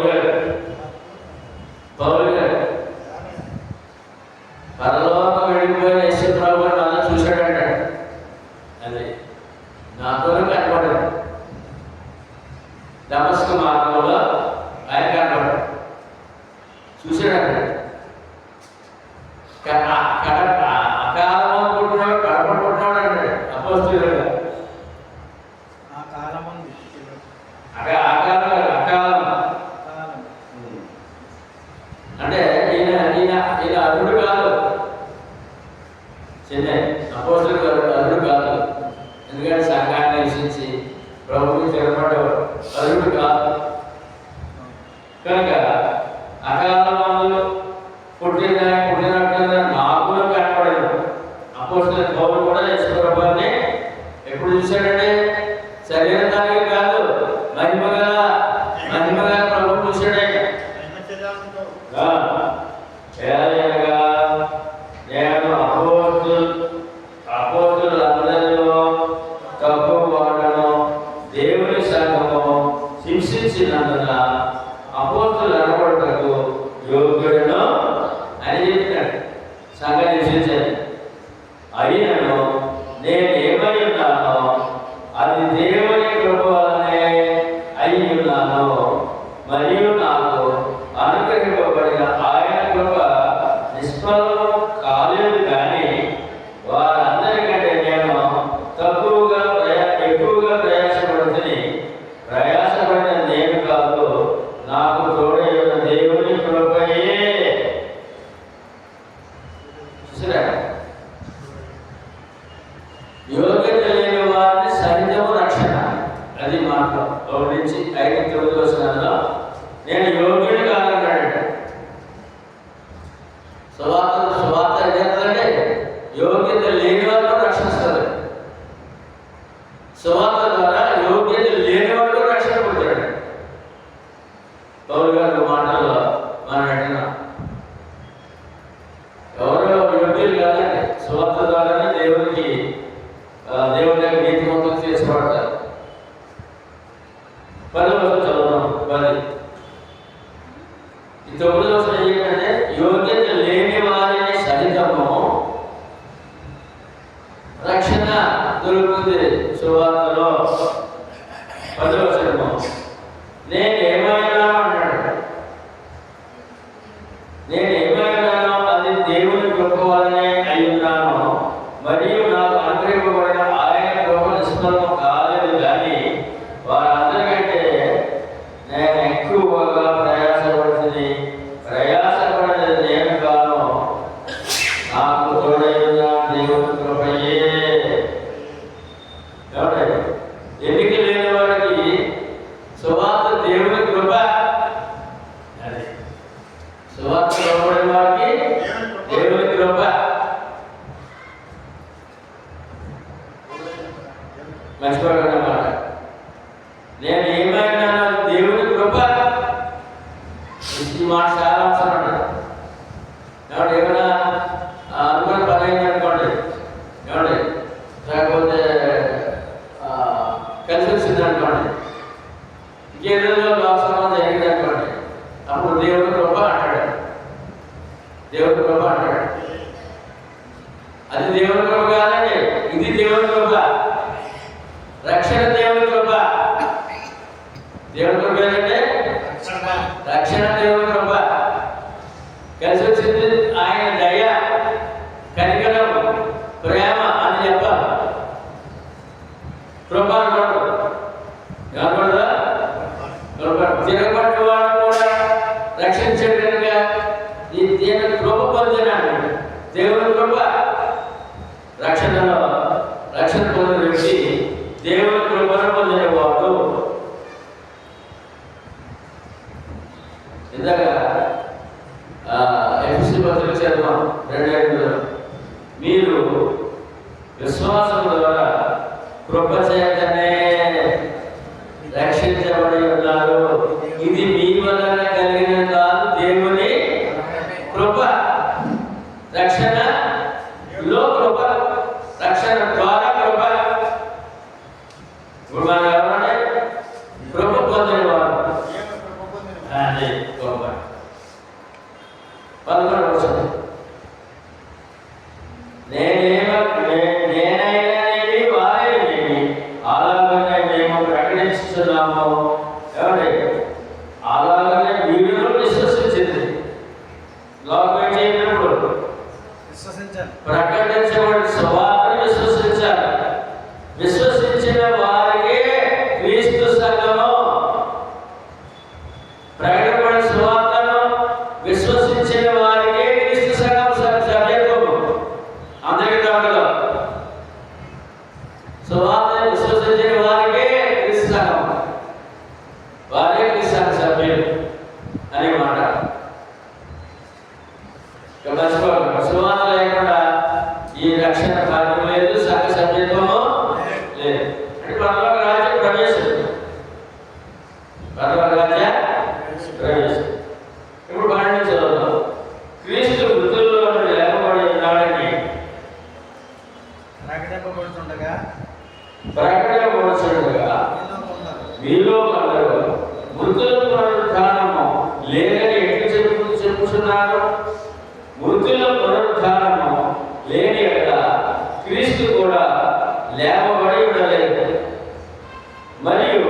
గారు పరలోకం వెళ్ళిపోయిన యేసు ప్రభువుని అలా చూశాడంట. అది నాకును కనబడదు. దమస్కు మార్గంలో ఆయన కనబడ్డాడు, చూశాడంట. అకాలం పుట్టినాడు, కడప పుట్టినాడు అంటాడు అపోస్తలులుగా. అకాలం అంటే ఈయన అర్హుడు కాదు. చిన్న అపోస్తలుడు అర్హుడు కాదు. ఎందుకంటే సంఘాన్ని నివసించి ప్రభువుని తిరగబడ్డవాడు అర్హుడు కాదు. కనుక అకాలమందు పుట్టినట్టుగా నాకును కనపడదు. అపోస్తలుడు పౌలు కూడా యేసు ప్రభువుని ఎప్పుడు చూశాడంటే శరీరానికి కాదు, మహిమగా ప్రభు చూశాడే. ఏదైనా నేను అపోస్తలులందరిలో తక్కువ వాడను, దేవుని సంఘము హింసించినందున అపోస్తలులు అనబడుటకు యోగ్యుడను అని చెప్పినాడు. సంఘం హింసించాను. అయినను నేనేమై ఉన్నానో అది దేవుని కృప వలనే అయి ఉన్నాను. మరియు నాకు అనుగ్రహింపబడిన ఆయన కృప నిష్ఫలం కాలేదు. కానీ వారందరికంటే నేను ఎక్కువగా ప్రయాసపడుతుంది. ప్రయాసపడిన నేను కాదు, నాకు తోడైన దేవుని కృపయే. చూసారా? యోగ్యత లేని వారిని సహితము రక్షణ. అది మాట 1 నుంచి 5-9 వచనాల్లో నేను యోగ్యుడు కాదన్నాడు. సువార్త ఏంటంటే యోగ్యత లేని వారు రక్షిస్తారు. సువార్త ద్వారా యోగ్యత లేని వాడు రక్షణ పొందాడు. పౌలు గారి మాటల్లో మనం అంటున్నాం, ఎవరో యోగ్యులు కాదండి. సువార్త ద్వారానే దేవుని దగ్గర నీతి మొత్తం చేసుకోబడతారు. 10వ వచనం చదువుతాం. 10 ఈ 9వ వచనం ఏంటంటే యోగ్యత లేని వారిని సహితము రక్షణ దొరుకుతుంది. సువార్తలో 10వ వచనము నేనేమైనా అన్నాడు. నేనేమైనానో అది దేవుని కృప వలనే అయి ఉన్నాను. మరియు నాకు అనుగ్రహింపబడిన ఆయన కృప నిష్ఫలము కాలేదు. కానీ వారందరికంటే సువార్త లోబడిన వారికి దేవుని కృప. మర్చిపోకన్నమాట. నేను ఏమైనా దేవుని కృప. ఈ మాట చాలా అవసరం అండి. ఏమంటే ఏమైనా అనుకున్న పని అయింది అనుకోండి, ఏమండి లేకపోతే కలిసి వచ్చింది అనుకోండి, ఇంకేదో అవసరం జరిగింది అనుకోండి, అప్పుడు దేవుని కృప అంటాడు. దేవుని కృప అంటాడు. అది దేవుని కృప కాదండి, ఇది దేవుని కృప. రక్షణ దేవుని కృప. దేవుని కృప ఏంటంటే రక్షణ దేవుని కృప. కలిసి వచ్చింది ఆయన దయ, కనికరం, ప్రేమ అని చెప్పాలి. కృప అనకూడదు. కాకూడదా? తిరగబడిన వాడు కూడా రక్షించాడు కనుక ఈ దేవుని కృప పొందినాడు. దేవుని కృప. రక్షణలో రక్షణ పొందిన వ్యక్తి దేవుని కృపను పొందినవాడు. ఇందాక ఎఫెసీ పత్రిక చదివాం 2:5. మీరు విశ్వాసం ద్వారా కృప చేతనే రక్షించబడి ఉన్నారు. ఇది మీ వలన కలిగిన కాదు, దేవుని కృప. రక్షణలో కృప, రక్షణ ద్వారా కృప. ఇప్పుడు మనం ఎవరంటే కృప పొందినవాడు. అది కృప. 11 నేనైనా వారిని అలాగనే మేము ప్రకటిస్తున్నాము. ఎవరి అలాగనే వీడును విశ్వసించింది. లోకం చేయనప్పుడు ప్రకటించబడి సువార్తను విశ్వసించాలి. విశ్వసించిన వారికే క్రీస్తు సంఘము. ప్రకటించబడిన సువార్తను విశ్వసించిన వారికే క్రీస్తు సంఘం సభ్యత్వము. అందరికీ కాదు, సువార్తను విశ్వసించిన వారికే క్రీస్తు సంఘం, వారే క్రీస్తు సంఘ సభ్యులు అనే మాట. మర్చిపోకండి, సువార్త లేకుండా ఈ రక్షణ కార్యం లేదు, సంఘ సభ్యత్వము లేదు. అంటే పరలోక రాజ్య ప్రవేశం. పరలోక రాజ్య ప్రవేశం. ఇప్పుడు 12 చదువుతాం. క్రీస్తు మృతుల్లో లేపబడి ఉన్నాడని ప్రకటింపబడుతుండగా మీలో కొందరు మృతుల పునరుద్ధానము లేదని ఎట్లు చెప్పుచున్నారు. మృతుల పునరుద్ధానము లేని ఎడల క్రీస్తు కూడా లేపబడి ఉండలేదు. మరియు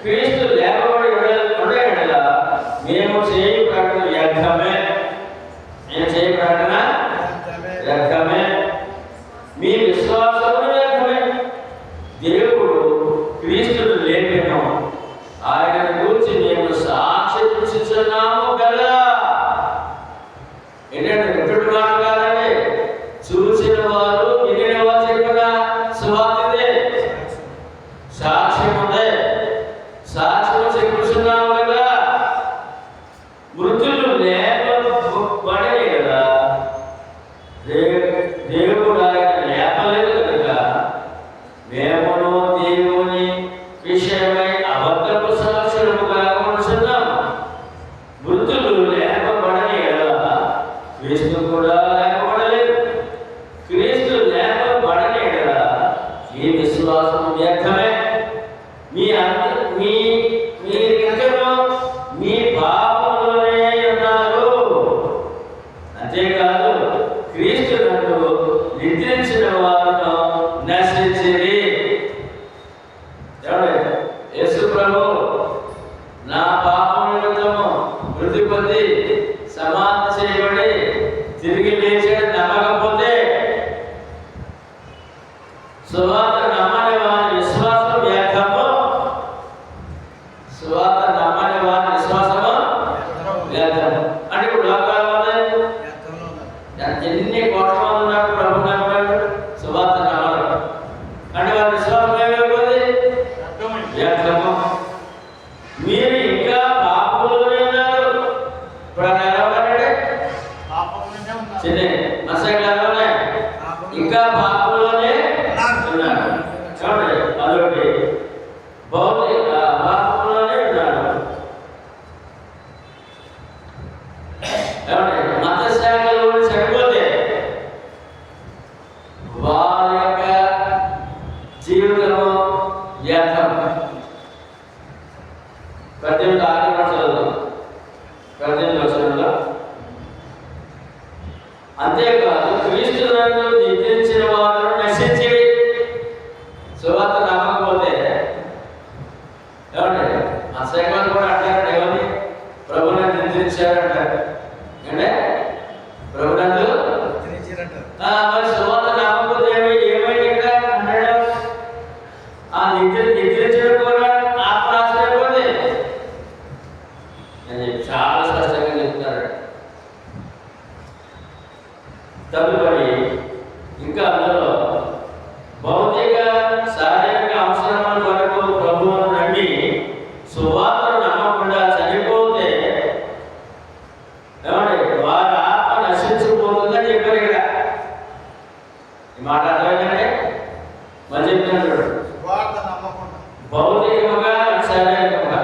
క్రీస్తు లేపబడి ఉండే ఎడల మేము చేయి ప్రకటన వ్యర్థమే. మేము చేయి ప్రకటన వ్యర్థమే. మీ విశ్వాసము వ్యర్థమే. దేవుడు క్రీస్తును లేపెను, ఆయనను గురించి మేము సాక్ష్యమిచ్చుచున్నాము కదా. ఏంటంటే ఎటువంటి మాట కాదండి, చూసిన వారు వినిన వారు చెప్పిన సువార్తే. సాక్ష్యం ఉంది. సాక్ష్యం చెప్పుచున్నాము కదా. మృతులు లేపబడే కదా. దేవుడు ఆయన లేపలేదు కనుక మేమును దేవుని విషయమై అబద్ధపు సాక్షులుగా ఉంటున్నాము. మృతులు లేపబడని కదా, క్రీస్తు కూడా లేపబడలేదు. క్రీస్తు లేపబడని కదా, మీ విశ్వాసం వ్యర్థమే. మీరింకను మీ పాపంలోనే ఉన్నారు. అంతేకాదు, క్రీస్తు నన్ను నిద్రించిన వారును నశించిరి. యేసు ప్రభు నా పాపం నిమిత్తము మృతి పొంది సమాధి చేయబడి తిరిగి లేచాడు నమ్మకపోతే, సువార్త నమ్మని వారి విశ్వాసం వ్యర్థము. సువార్త నమ్మని వారి విశ్వాసము వ్యర్థము. అంటే ఇప్పుడు లోకాలు ఎన్ని కోట్ల మంది ఉన్నారు ప్రభు నమ్మాడు, సువార్త నమ్మరు. అంటే వారి విశ్వాసం ఏమైపోయింది? వ్యర్థము. మీరు ఇంకా పాపంలోనే ఉన్నారు. ఇప్పుడు చిన్న మత్స్యకాలంలోనే ఇంకా పాపంలోనే ఉన్నాడు. చూడండి అదొకటి భౌతిక పాపంలోనే ఉన్నాడు. ఏమండి మత్స్యశాఖలో చనిపోతే వారి యొక్క జీవితము వ్యర్థం. 18 వచనంలో అంతేకాదు క్రీస్తునందు నిద్రించిన వారు నశించి సువార్త నమ్మకపోతే ఏమండి మత్స్యకాలు కూడా అంటారు ఏమని ప్రభుని నిద్రించారంటారు. అంటే ప్రభునందు మరి సువార్త నమ్మకపోతే ఏమైంది ఇక్కడ అంటాడు ఆ నిద్రించడం కూడా ఆత్మరాశిపోతే అని చాలా స్పష్టంగా చెప్తున్నాడు. తదుపరి ఇంకా అందులో భౌతిక శారీరక అవసరముల కొరకు ప్రభువును నమ్మి సువార్తను నమ్మకుండా చనిపోతే ఏమండి వారి ఆత్మ నశించిపోతుందని చెప్పారు. ఇక్కడ ఈ మాట అర్థమైందంటే మళ్ళీ చెప్తున్నాడు భౌతికముగా శారీరకంగా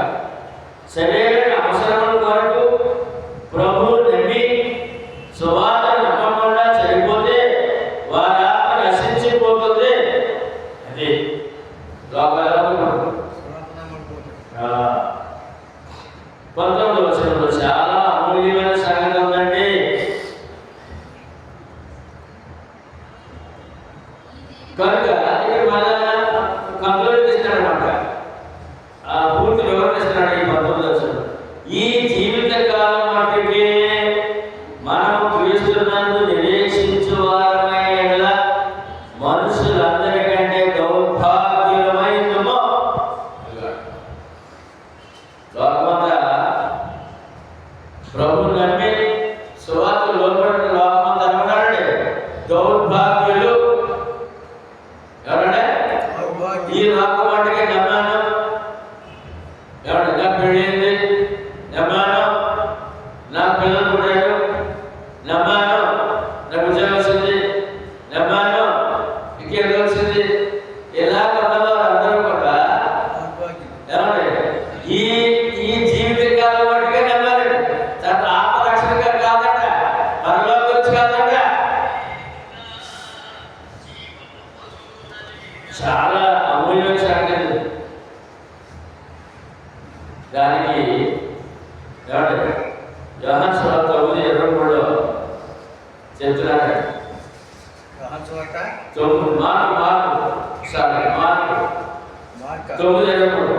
శరీర అవసరముల కొరకు ప్రభువును నమ్మి సువార్తను నమ్మకుండా చనిపోతే వారి ఆత్మ నశించిపోతుంది. అది లోకాలలో 19వ వచనంలో చాలా అమూల్యమైన సంగతి ఉందండి. కనుక ఇక్కడ మళ్ళా కంక్లూడ్ ఇస్తాడనమాట. పూర్తి వివరణ ఇస్తున్నాడు ఈ 19వ వచనంలో. ఈ జీవిత కాలం మట్టుకే మనం క్రీస్తునందు నిరీక్షించు వారమై మనుషులందరికంటే దౌర్భాగ్యులమైందేమో. లోకమంతా ప్రభువు నమ్మి సువార్త లోపడిన లోకమంతా అనుకున్నారండి దౌర్భాగ్యులు. ఎవరంటే ఈ లోకం మట్టుకే నమ్మాను, ఎవరు నా పెళ్ళింది నమ్మాను, నా పిల్లలు పుట్టారు నమ్మాను, నాకు ఉద్యోగం వచ్చింది నమ్మాను, ఇంకేం వచ్చింది, ఇలా ఉన్నవారు అందరూ కూడా ఏమండి ఈ జీవితకాలం మట్టుకే నమ్మారండి. తన ఆత్మరక్షణగా కాదట, పరలోకం గురించి కాదట. చాలా అమూల్యమైన సంగతి. దానికి ఏమంటే యోహాను సువార్త 9:23లో చెప్తున్నాడు. మార్కు 9:23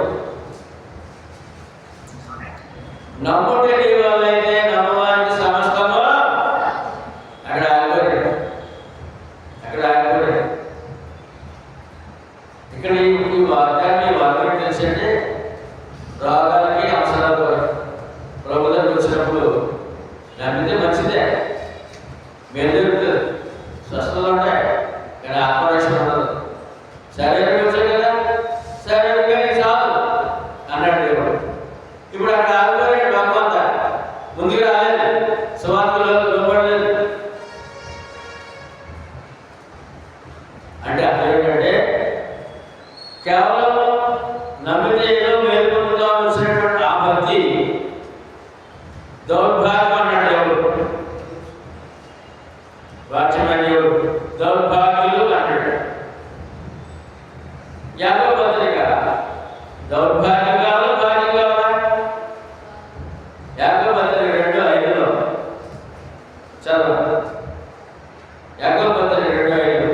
నమ్ముటే నీ వాళ్ళైతే నమ్మవారికి సమస్తము అక్కడ ఆగిపోయాడు. ఇక్కడ ఈ వాక్యాన్ని వాక్యం తెలిసంటే రోగాలకి అవసరాలు ప్రభు దగ్గరికి వచ్చినప్పుడు నమ్మితే మంచిదే, మేలు జరుగుతుంది, స్వస్థత ఉంటాయి, కానీ ఆత్మరక్షణ ఉండదు. శరీరం వచ్చాయి కదా, శరీరంగా చాలు అన్నాడు దేవుడు. ఇప్పుడు అక్కడ ఆగిపోయాడు లోకమంతా, ముందుకు రాలేదు, సువార్తలో లోపడలేదు. అంటే అర్థం ఏంటంటే కేవలం నమ్మితే ఏదో మేలుకొందుగా వచ్చినటువంటి ఆ భక్తి దౌర్భాగ్యం అన్నాడు దేవుడు. వాక్యమైన దేవుడు దౌర్భాగ్యులు అన్నాడు. యాకోబు పత్రిక దౌర్భాగ్యం కావాలా భాగ్యం కావాలా? యాకోబు పత్రిక 2:5లో చదువు. యాకోబు పత్రిక 2:5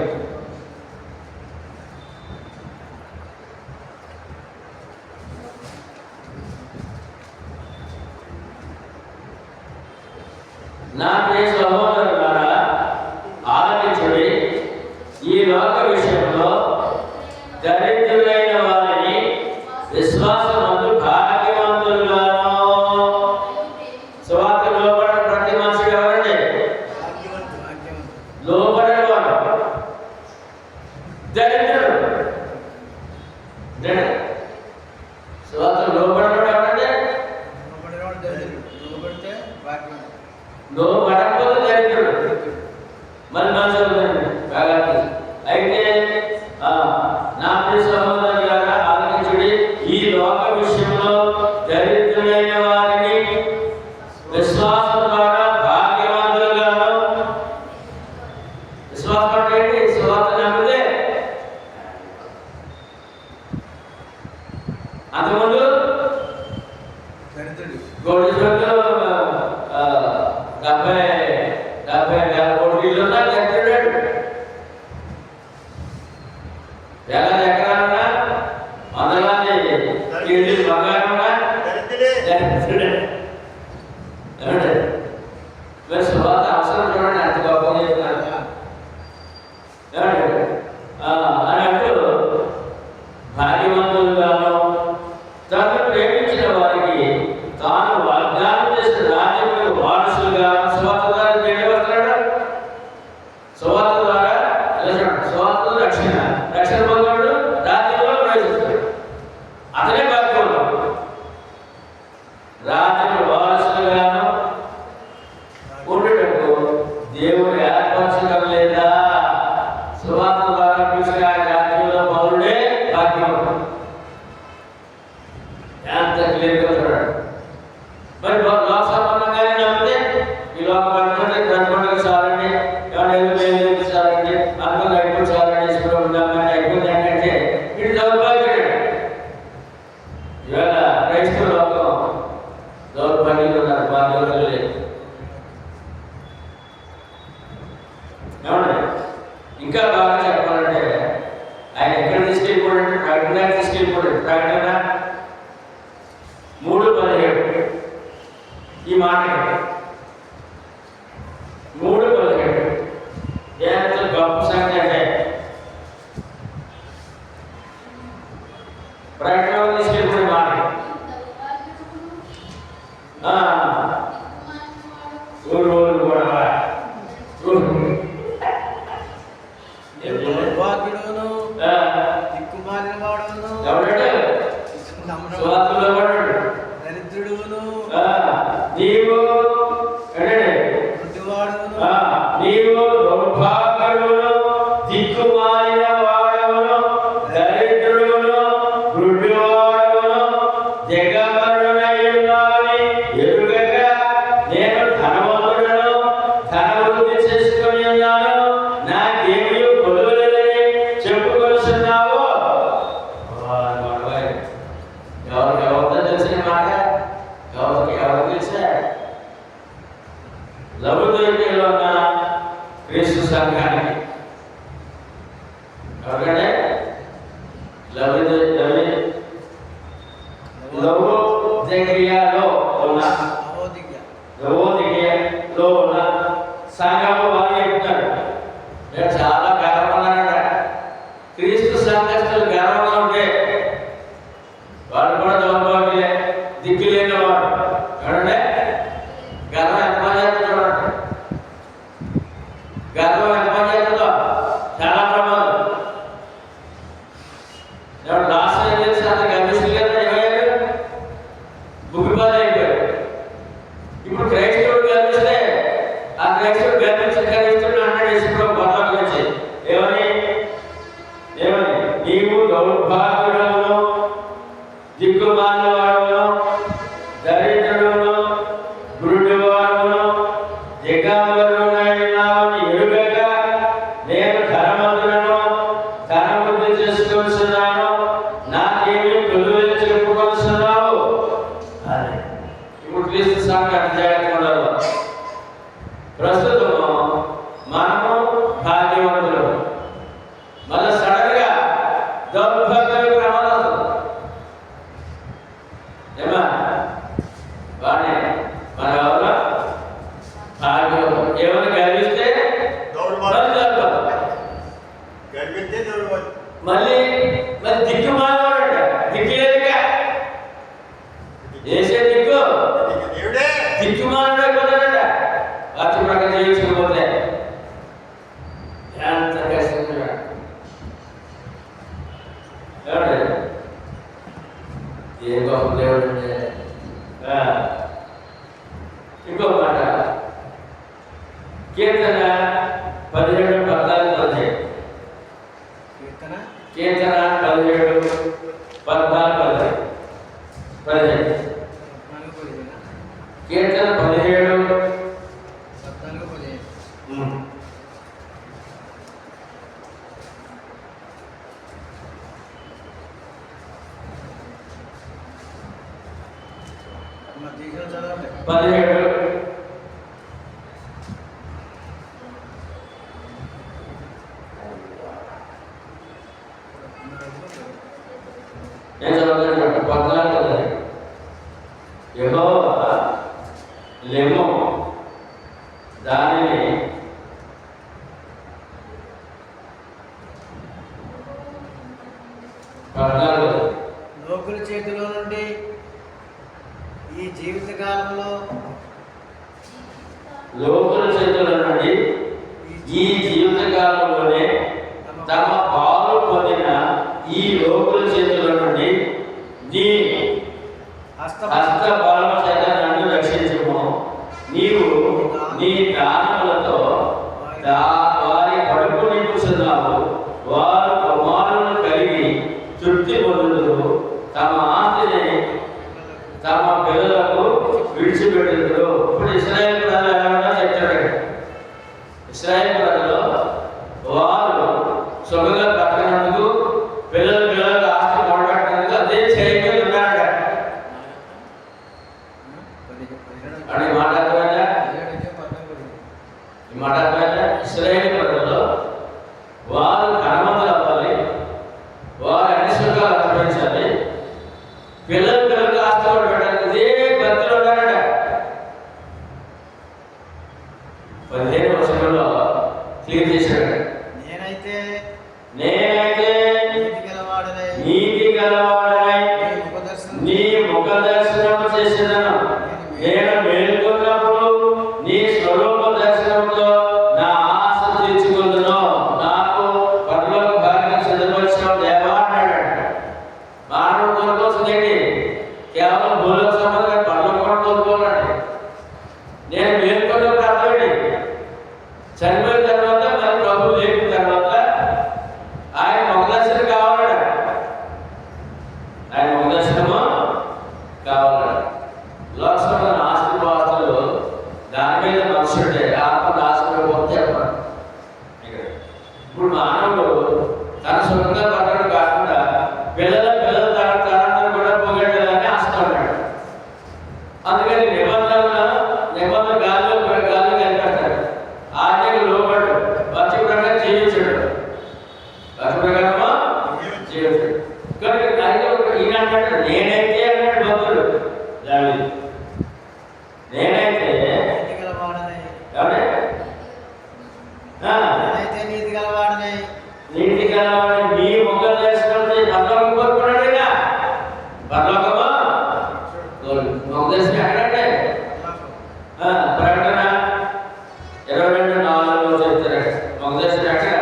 నా ప్రియ సహోదరులారా ఆలకించుడి, ఈ లోక విషయంలో దరిద్రులైన వారిని విశ్వాసమందు భాగ్యవంతులుగాను. సువార్త లోబడిన ప్రతి మనిషి ఎవరండి? లోబడిన వాడు దరిద్రుడు. సువార్త లోబడిన ఎవరండి? లోబడకపోతే దరిద్రుడు. మరి మనసు బాగా అయితే నా ప్రియ సహోదరులారా ఆలోచించుడి, ఈ లోక విషయంలో దరిద్రులైన వారిని విశ్వాసం ద్వారా భాగ్యవంతులుగాను, విశ్వాసం అంటే ఏంటి? సువార్త నమ్మితే. అంతకుముందు గోల్డ్ 70 కోట్ల ఇల్లు ఉన్నా దరిద్రుడు. 1000 ఎకరాలున్నా, 100 కేజీలు బంగారం ఉన్నా దరిద్రుడే. మరి సువార్త అవసరం చూడండి, అంత గొప్పగా చెప్తున్నారు అని అంటూ భాగ్యవంతులుగాను తను ప్రేమించిన వారికి తాను వాగ్దానం చేసిన రాజ్యములకు వారసులుగా సువార్త ద్వారా చేయబడతాడు. సువార్త ద్వారా సువార్త రక్షణ పొందాడు, రాజ్యంలో ప్రవేశిస్తాడు. అతనే భాగ్యవంతుడు. రాజ్యం వారసులుగాను ఉండటకు దేవుడు ఏర్పరచడం లేదా? సువార్త ద్వారా పిలిచిన రాజ్యంలో పౌరుడే భాగ్యవంతుడు. ఎంత క్లియర్గా చూడండి. మరి లోక సంబంధంగానే నమ్మితే ఈ లోక పడుతుంది బ్రతకడానికి చాలండి, ఎవరైనా చాలండి, అనుకుని అయిపోయి చాలండి, ఇప్పుడు ఉన్నామని అయిపోయింది ఏంటంటే ఇటు దౌర్భాగ్యుడు. ఇవాళ క్రైస్తవ లోకం దౌర్భాగ్యులు ఉన్నారు, బాధ్యతలు లేదు. ఏమండి ఇంకా బాగా చెప్పాలంటే ఆయన ఎక్కడ తీసుకెళ్ళిపోయాడంటే ప్రకటన తీసుకెళ్ళిపోయాడు. ప్రకటన 3:17 ఈ మాట 3:17 ఎంత గొప్ప సంఖ్య అంటే ప్రకటన తీసుకెళ్ళిపోయే మాట. ఊరు కూడా నీవు దౌర్భాగ్యుడును, దిక్కుమాలిన వాడవును, దరిద్రుడును, గుడ్డివాడవును, దిగంబరుడనై ఉన్నావని ఎరుగక నేను ధనవంతుడను, ధనవృద్ధి చేసుకొని ఉన్నాను, నాకేమీ కొలువలేదని చెప్పుకొస్తున్నావు. ఎవరితో తెలిసిన మాట? ఎవరు తెలిసా? లవోదికీయలో ఉన్న క్రీస్తు సంఘానికి. ఎవరికంటే లవోదికీయలో ఉన్న సంఘము వారు చెప్తారు. నేను చాలా గర్వంగా క్రీస్తు సంఘస్థులు గర్వంగా ఉంటే వాళ్ళు కూడా దౌర్భాగ్యులే, దిక్కు లేని వాడు. చూడండి గర్వం ఎంత పని చేస్తుందో చూడండి. గర్వం ఎంత పని చేస్తుందో చాలా ప్రమాదం. లాస్ట్ ఏం చేసి అంత గర్విస్తులు కదా ఏమయ్యాడు? భూమిపాలు అయిపోయాడు. ఇప్పుడు క్రైస్తవుడు గర్విస్తే ఆ క్రైస్తవుడు క్రైస్తవుడు అన్నాడు ఇప్పుడు గొడవ గురించి ఏమని నీవు దౌర్భాగ్యుడవును, దిక్కుమాలినవాడును, దరిద్రుడును, గురుడివాడును, దిగంబరుడనై ఉన్నావని ఎరుగక నేను ధనవంతుడను, ధనవృద్ధి చేసుకొస్తున్నాను, నాకేమీ కొలువని చెప్పుకొస్తున్నావు. అదే ఇప్పుడు క్రీస్తు సంఘం అధ్యాయంలో ప్రస్తుతం మనము భాగ్యవంతులు. మళ్ళీ సడన్గా దౌర్భాగ్య ప్రమాదం ఏమా వాడిని మన ఎవరు భాగ్యవంతులు. ఏమైనా గర్విస్తే మళ్ళీ దిక్కుమాలవాడ దిక్కులేదుగా వేసే దిక్కు దిక్కుమాలైపోతాడట. వాటి ప్రకారం చేయించకపోతే ఎంత కష్టంగా ఏ గొప్ప దేవుడు అంటే. ఇంకో మాట కీర్తన 10 కీర్తన 17, 14, 15. కీర్తన 17, 14, 15. పదిహేడు. నేను చదువుతాను 14. యెహోవా లెమ్ము దానిని లోకుల చేతిలో నుండి ఈ జీవితకాలంలో ఈ జీవితకాలంలోనే తమ పాలు పొందిన ఈ లోకుల చేతుల నుండి నీ హస్త బలం చేత నన్ను రక్షించుము. నీవు నీ దానములతో వారి కడుపు నింపుచున్నావు. వారు కుమారులను కలిగి తృప్తి పొందుదురు. తమ ఆస్తిని తమ పిల్లలకు విడిచిపెట్టుదురు. ఇప్పుడు ఇశ్రాయేలు ప్రజలు ఎలా చెప్తాడు? ఇశ్రాయేలు ప్రజలు వారు సుఖంగా బ్రతకనందుకు పిల్లలకు ఆస్తి మొదలుపెట్టినందుకు అదే చేయమని ఉన్నాడు. అని మాట అర్థమైందా? ఈ మాట అర్థమైందా? ఇశ్రాయేలు ప్రజలు వారు ధనవంతులు అవ్వాలి, వారు అన్ని సుఖాలు అనుభవించాలి, పిల్లలకు ఆస్తి పెట్టాలి. ఇదే భక్తులు ఉన్నారట. 15వ వచనంలో క్లియర్ చేశాడు. నేనైతే నీతి గలవాడనై నీ ముఖ దర్శనం చేసేదను. నేను మేల్కొన్నప్పుడు నీ స్వరూప దర్శనంతో నా ఆశ తీర్చుకుందును. నాకు పరలోక భాగ్యం సిద్ధపరిచిన దేవా అన్నాడు. మానవుడు కోరుకోవచ్చునండి, కేవలం భూలోక సంబంధంగా పరలోక కూడా కోరుకోవాలండి. నేను మేల్కొన్నప్పుడు అర్థమండి, చనిపోయిన తర్వాత మరి ప్రభు లేపిన తర్వాత ఆయన ముఖదర్శనం కావాలట. ఆయన ముఖదర్శనము కావాలట. లోకంలో ఆస్తిపాస్తులు దాని మీద మనుషుడే ఆత్మ నాశనమైపోతే ఇప్పుడు మానవుడు తన సుఖంగా పట్టడం కాకుండా పిల్లల తన తరాన్ని కూడా పోగొట్టాలని ఆశపడ్డాడు. అందుకని నిబంధన గాలిలో కనిపెట్టాడు. ఆజ్ఞకు లోబడు, భక్తి ప్రకారం జీవించాడు. భక్తి ప్రకారమా జీవించాడు. కానీ ఈయన అంటాడు, నేనైతే అన్నాడు భక్తుడు దావీదు, నేనైతే నీతి గలవాడని నీ ముఖ దర్శనం పరలోకం కోరుకున్నాడుగా. పరలోకమా ముఖ దర్శనం ఎక్కడంటే ప్రకటన 22:4 చెప్తారు. ముఖ దర్శనం ఎక్కడ?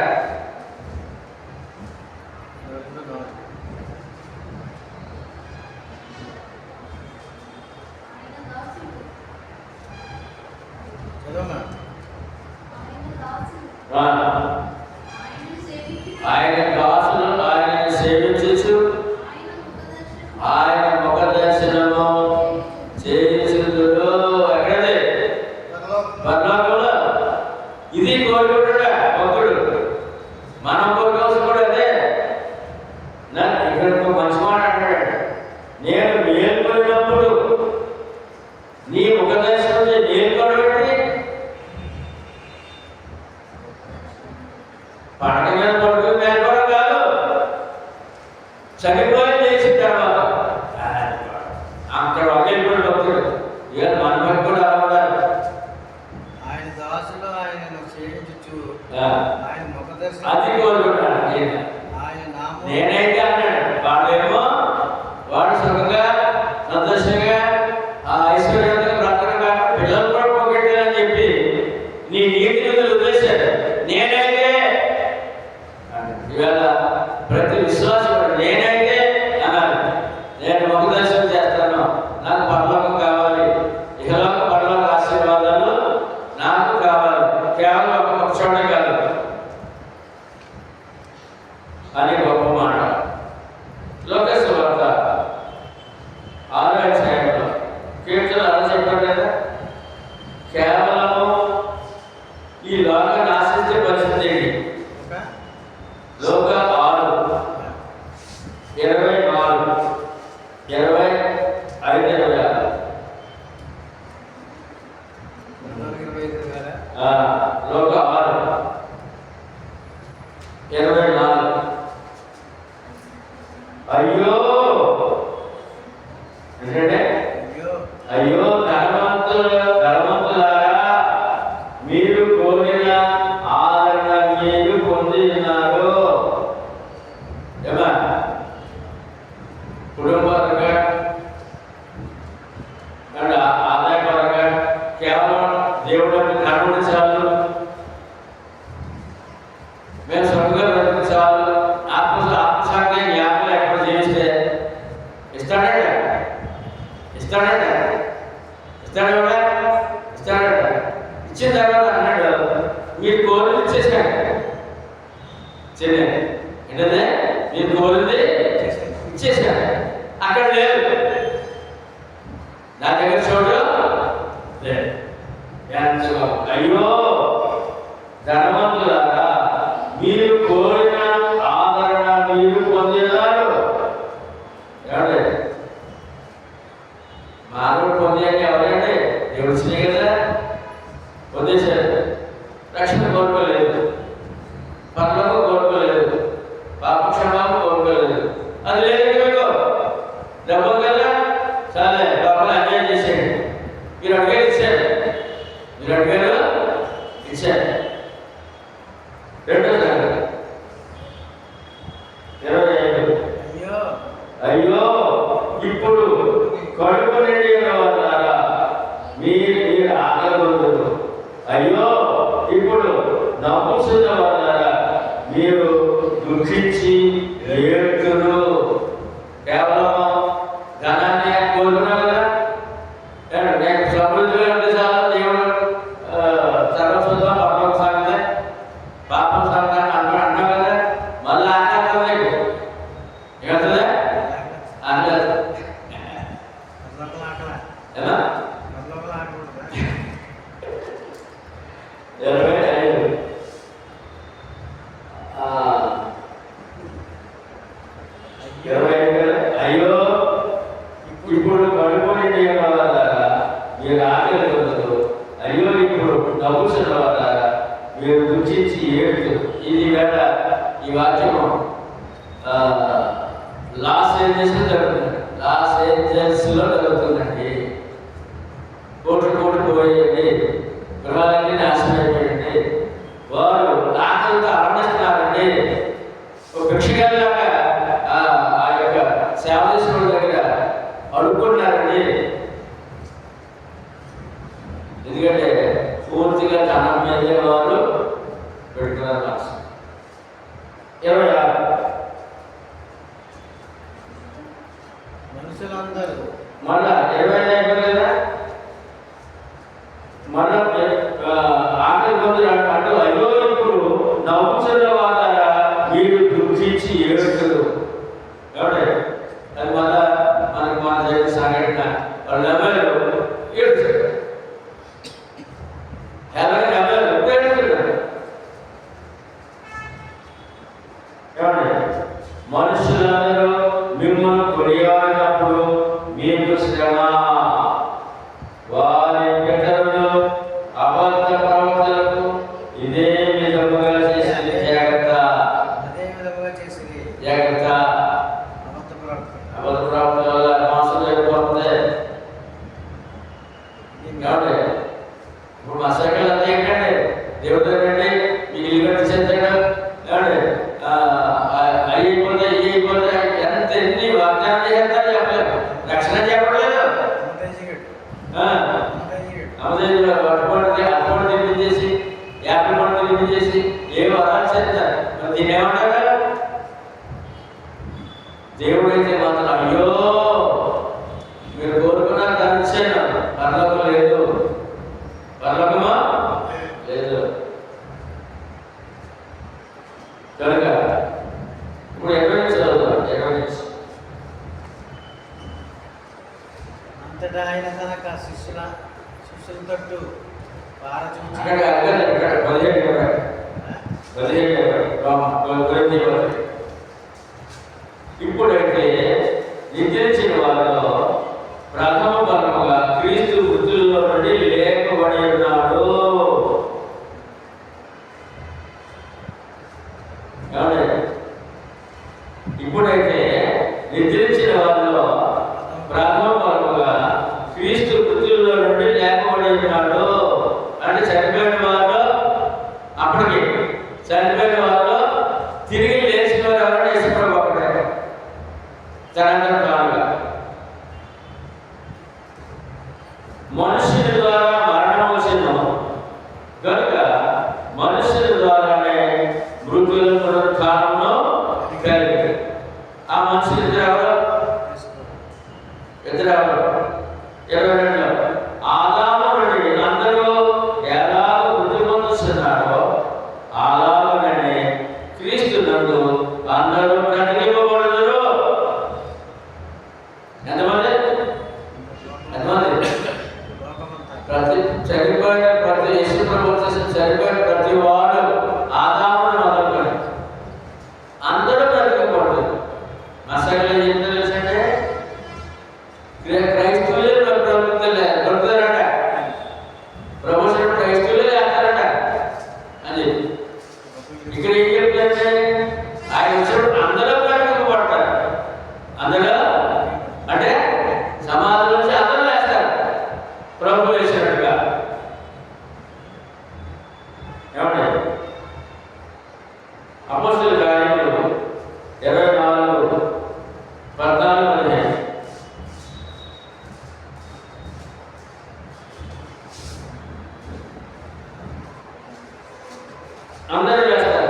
ఆయన దాసులు ఆయన సేవించు ఆయన ముఖ దర్శనము చేయుచుందురు. ఎక్కడది? పరలోకంలో. ఇది కోరుకుంటాడా భక్తుడు? మనం కోరుకోవాల్సి కూడా అదే. ఇక్కడ మంచి మాట అంటాడు, నేను మేల్కొన్నప్పుడు నీ ముఖ దర్శనం మేల్కొనబట్టి పడక మీద పడుకుని మేల్కోవడం కాదు, చనిపోయి లేచిన తర్వాత అక్కడ ఒకేప్పుడు భక్తుడు. ఇక మన భక్తి కూడా అలా ఉండాలి. ఆయన దాసులు ఆయనను సేవించు ఆయన ముఖ దర్శనం అది కోరుకుంటాను. నేనైతే అన్నాడు, వాడేమో వాడు సుఖంగా సంతోషంగా ఆ ఐశ్వర్యంగా బ్రతకడం కాక పిల్లలు కూడా పోగొట్టాలని చెప్పి నీ నీతిని వదిలేశాడు. నేనైతే ఇవాళ ప్రతి విశ్వాసం నేనైతే అన్నాను, నేను ముఖ దర్శనం చేస్తాను, నాకు పరలోకం కావాలి, ఇహలోక పరలోక ఆశీర్వాదాలు నాకు కావాలి, కేవలం ఒక పక్షోడే కాదు అని గొప్ప మాట. ఈ లోకాన్ని ఆశ్రయించే పరిస్థితి ఏంటి? ఒక లోక 6 24 25 26 లోక 6 24 అయ్యో ఏంటంటే అయ్యో ధర్మంతులారా, మీరు కోరిన ఆదరణ మీరు పొంది ఉన్నారు. ఏమా కుటుంబపరంగా అండ్ ఆదాయపరంగా కేవలం దేవుడు కనుగొని చాలు, మేము స్వర్గంగా బ్రతికి చాలు, ఆత్మసాక్షి జ్ఞాపకం ఎక్కడ జీవిస్తే ఇస్తాడట ఇస్తాడట ఇచ్చిన తర్వాత అన్నాడు, మీరు కోరిది ఇచ్చేసాడు. ఏంటంటే మీరు కోరింది ఇచ్చేసాడు. అక్కడ లేదు, నా దగ్గర చూడు లేదు. అయ్యో ధనవంతులారా, మీరు కోరిన ఆదరణ మీరు పొందినారు. ఎవరు మానవుడు పొందాక ఎవరండి? దేవుడు వచ్చినాయి కదా, పొందేశారు. రక్షణ కోరుకోలేదు, పనులకు కోరుకోలేదు, పాపక్షమాపణ కోరుకోలేదు. అది లేదు మీకు డబ్బు కదా, సరే లోపల అన్యాయం చేసేయండి. మీరు అడిగారు ఇచ్చారు, మీరు అడిగారు ఇచ్చారు. రెండో సంగతి 25 అయ్యో ఇప్పుడు కడుపు నిండి ఉన్నారా, మీరు ఆగకూడదు. అయ్యో ఇప్పుడు నపుంసున్న ఉన్నారా, మీరు దుఃఖించి ఏడుతురు. కేవలం ధనాన్ని కోరుకున్నాం కదా, నేను సమృద్ధిగా ఉంటే చాలా దేవుడు సర్వస్వం పర్వక సాగితే పాపం సాగుతాను అన్నా కదా, మళ్ళీ ఆకాశం ఏమవుతుందా? ఆకాశం ఎలా 25 అయ్యో ఇప్పుడు కడుపు నిండి వాళ్ళ మీరు ఆకలి పొందరు. అయ్యో ఇప్పుడు నవ్వుసిన వాళ్ళ మీరు రుచించి ఏడుతు. ఇది వేళ ఈ వాక్యము లాస్ ఏంజల్స్లో జరుగుతుంది. లాస్ ఏంజల్స్లో జరుగుతుందండి. కోట్లు పోయండి, గృహాలన్నీ నాశనం అయిపోయండి. వారు ఆకలితో అరణిస్తున్నారండి. ఒక భిక్షగాలాగా ఆ యొక్క సేవ చేసిన దగ్గర అడుక్కుంటున్నారండి. ఎందుకంటే పూర్తిగా ధనం మీద వాళ్ళు పెడుతున్నారు. 26 మనుషులందరూ మళ్ళా 25 అయిపోయింది కదా, మళ్ళా ఆకలి పొందిన అంటూ అయ్యో ఇప్పుడు నవ్వుతున్న వాళ్ళ మీరు దుఃఖించి ఏడుతున్నారు. ఎవడే అది మళ్ళా మనకు మన జరిగిన సంఘటన వాళ్ళు ఎవరు ఏడుస్తారు. ఎవరు ఏడుస్తున్నారు? ఏమండి మనుషులందరూ మిమ్మల్ని కొనియాడినప్పుడు మీకు శ్రమ. వారి పితరులు అబద్ధ ప్రవక్తలకు ఇదే విధముగా చేసింది. జాగ్రత్త అబద్ధ ప్రవక్తల వల్ల మోసం జరిగిపోతుంది. కాబట్టి ఇప్పుడు మా సైకిల్ అంతా ఏంటంటే దేవుడు రండి మీకు లిమిట్ చెందాడు. ఏమండి అయిపోతే ఎంత ఎన్ని వాగ్దానం చేస్తారు చెప్పలేదు, రక్షణ చెప్పలేదు. అటువంటి తినిపించేసి యాపిల్ పండు తినిపించేసి ఏ వరాలు చేస్తారు. దీన్ని ఏమంటారు? దేవుడు అయితే మాత్రం అయ్యో మీరు కోరుకున్నారు దానిచ్చాను, పర్లోకం లేదు, పర్లోకమా లేదు. కనుక ఇప్పుడు ఎక్కడి నుంచి చదువుతాం? ఎక్కడి నుంచి? అంతటా ఆయన తన శిష్యుల తట్టు అక్కడ 17 నిద్రించిన వారిలో ప్రథమ ఫలముగా క్రీస్తు మృతుల్లో నుండి లేపబడి ఉన్నాడు. ఇప్పుడైతే నిద్రించిన వారిలో ప్రథమ ఫలముగా క్రీస్తు మృతుల్లో నుండి లేపబడి ఉన్నాడు. అంటే చనిపోయిన వారు, అప్పటికి చనిపోయిన వారు తిరిగి లేచిన వారు ఎవరైనా యేసుప్రభు ఒకటే తనంతరం కానుగా. మనుషుని ద్వారా మరణం వచ్చెను కనుక మనుషుని ద్వారానే మృతుల పునరుత్థానము కలిగింది. ఆ మనుషులు ఇద్దరు 22 ఆదాము నుండి అందరూ ఎలాగ మృతి పొందుతున్నారో అలాగనే క్రీస్తు నందు అందరూ బ్రతికింపబడుదురు. ఎంతమంది ప్రతి చనిపోయిన ప్రతి యేసుప్రభు చనిపోయిన ప్రతి వాడు ఆదామును మొదలుకొని అందరూ బ్రతికింపబడుదురు. అసలు ఏం తెలుసంటే క్రైస్తవులే బ్రతుకుతారట, ప్రమోషన్ క్రైస్తవులే చేస్తారట అని. ఇక్కడ ఏం చెప్తారంటే ఆయన వచ్చినప్పుడు అందరూ బ్రతికింపబడతారు. అందరూ అంటే సమాజం నుంచి అందరూ లేస్తారు ప్రభు వేసినట్టుగా. ఏమండి? అపోస్తలుల కార్యములు 24:14 అందరూ చేస్తారు.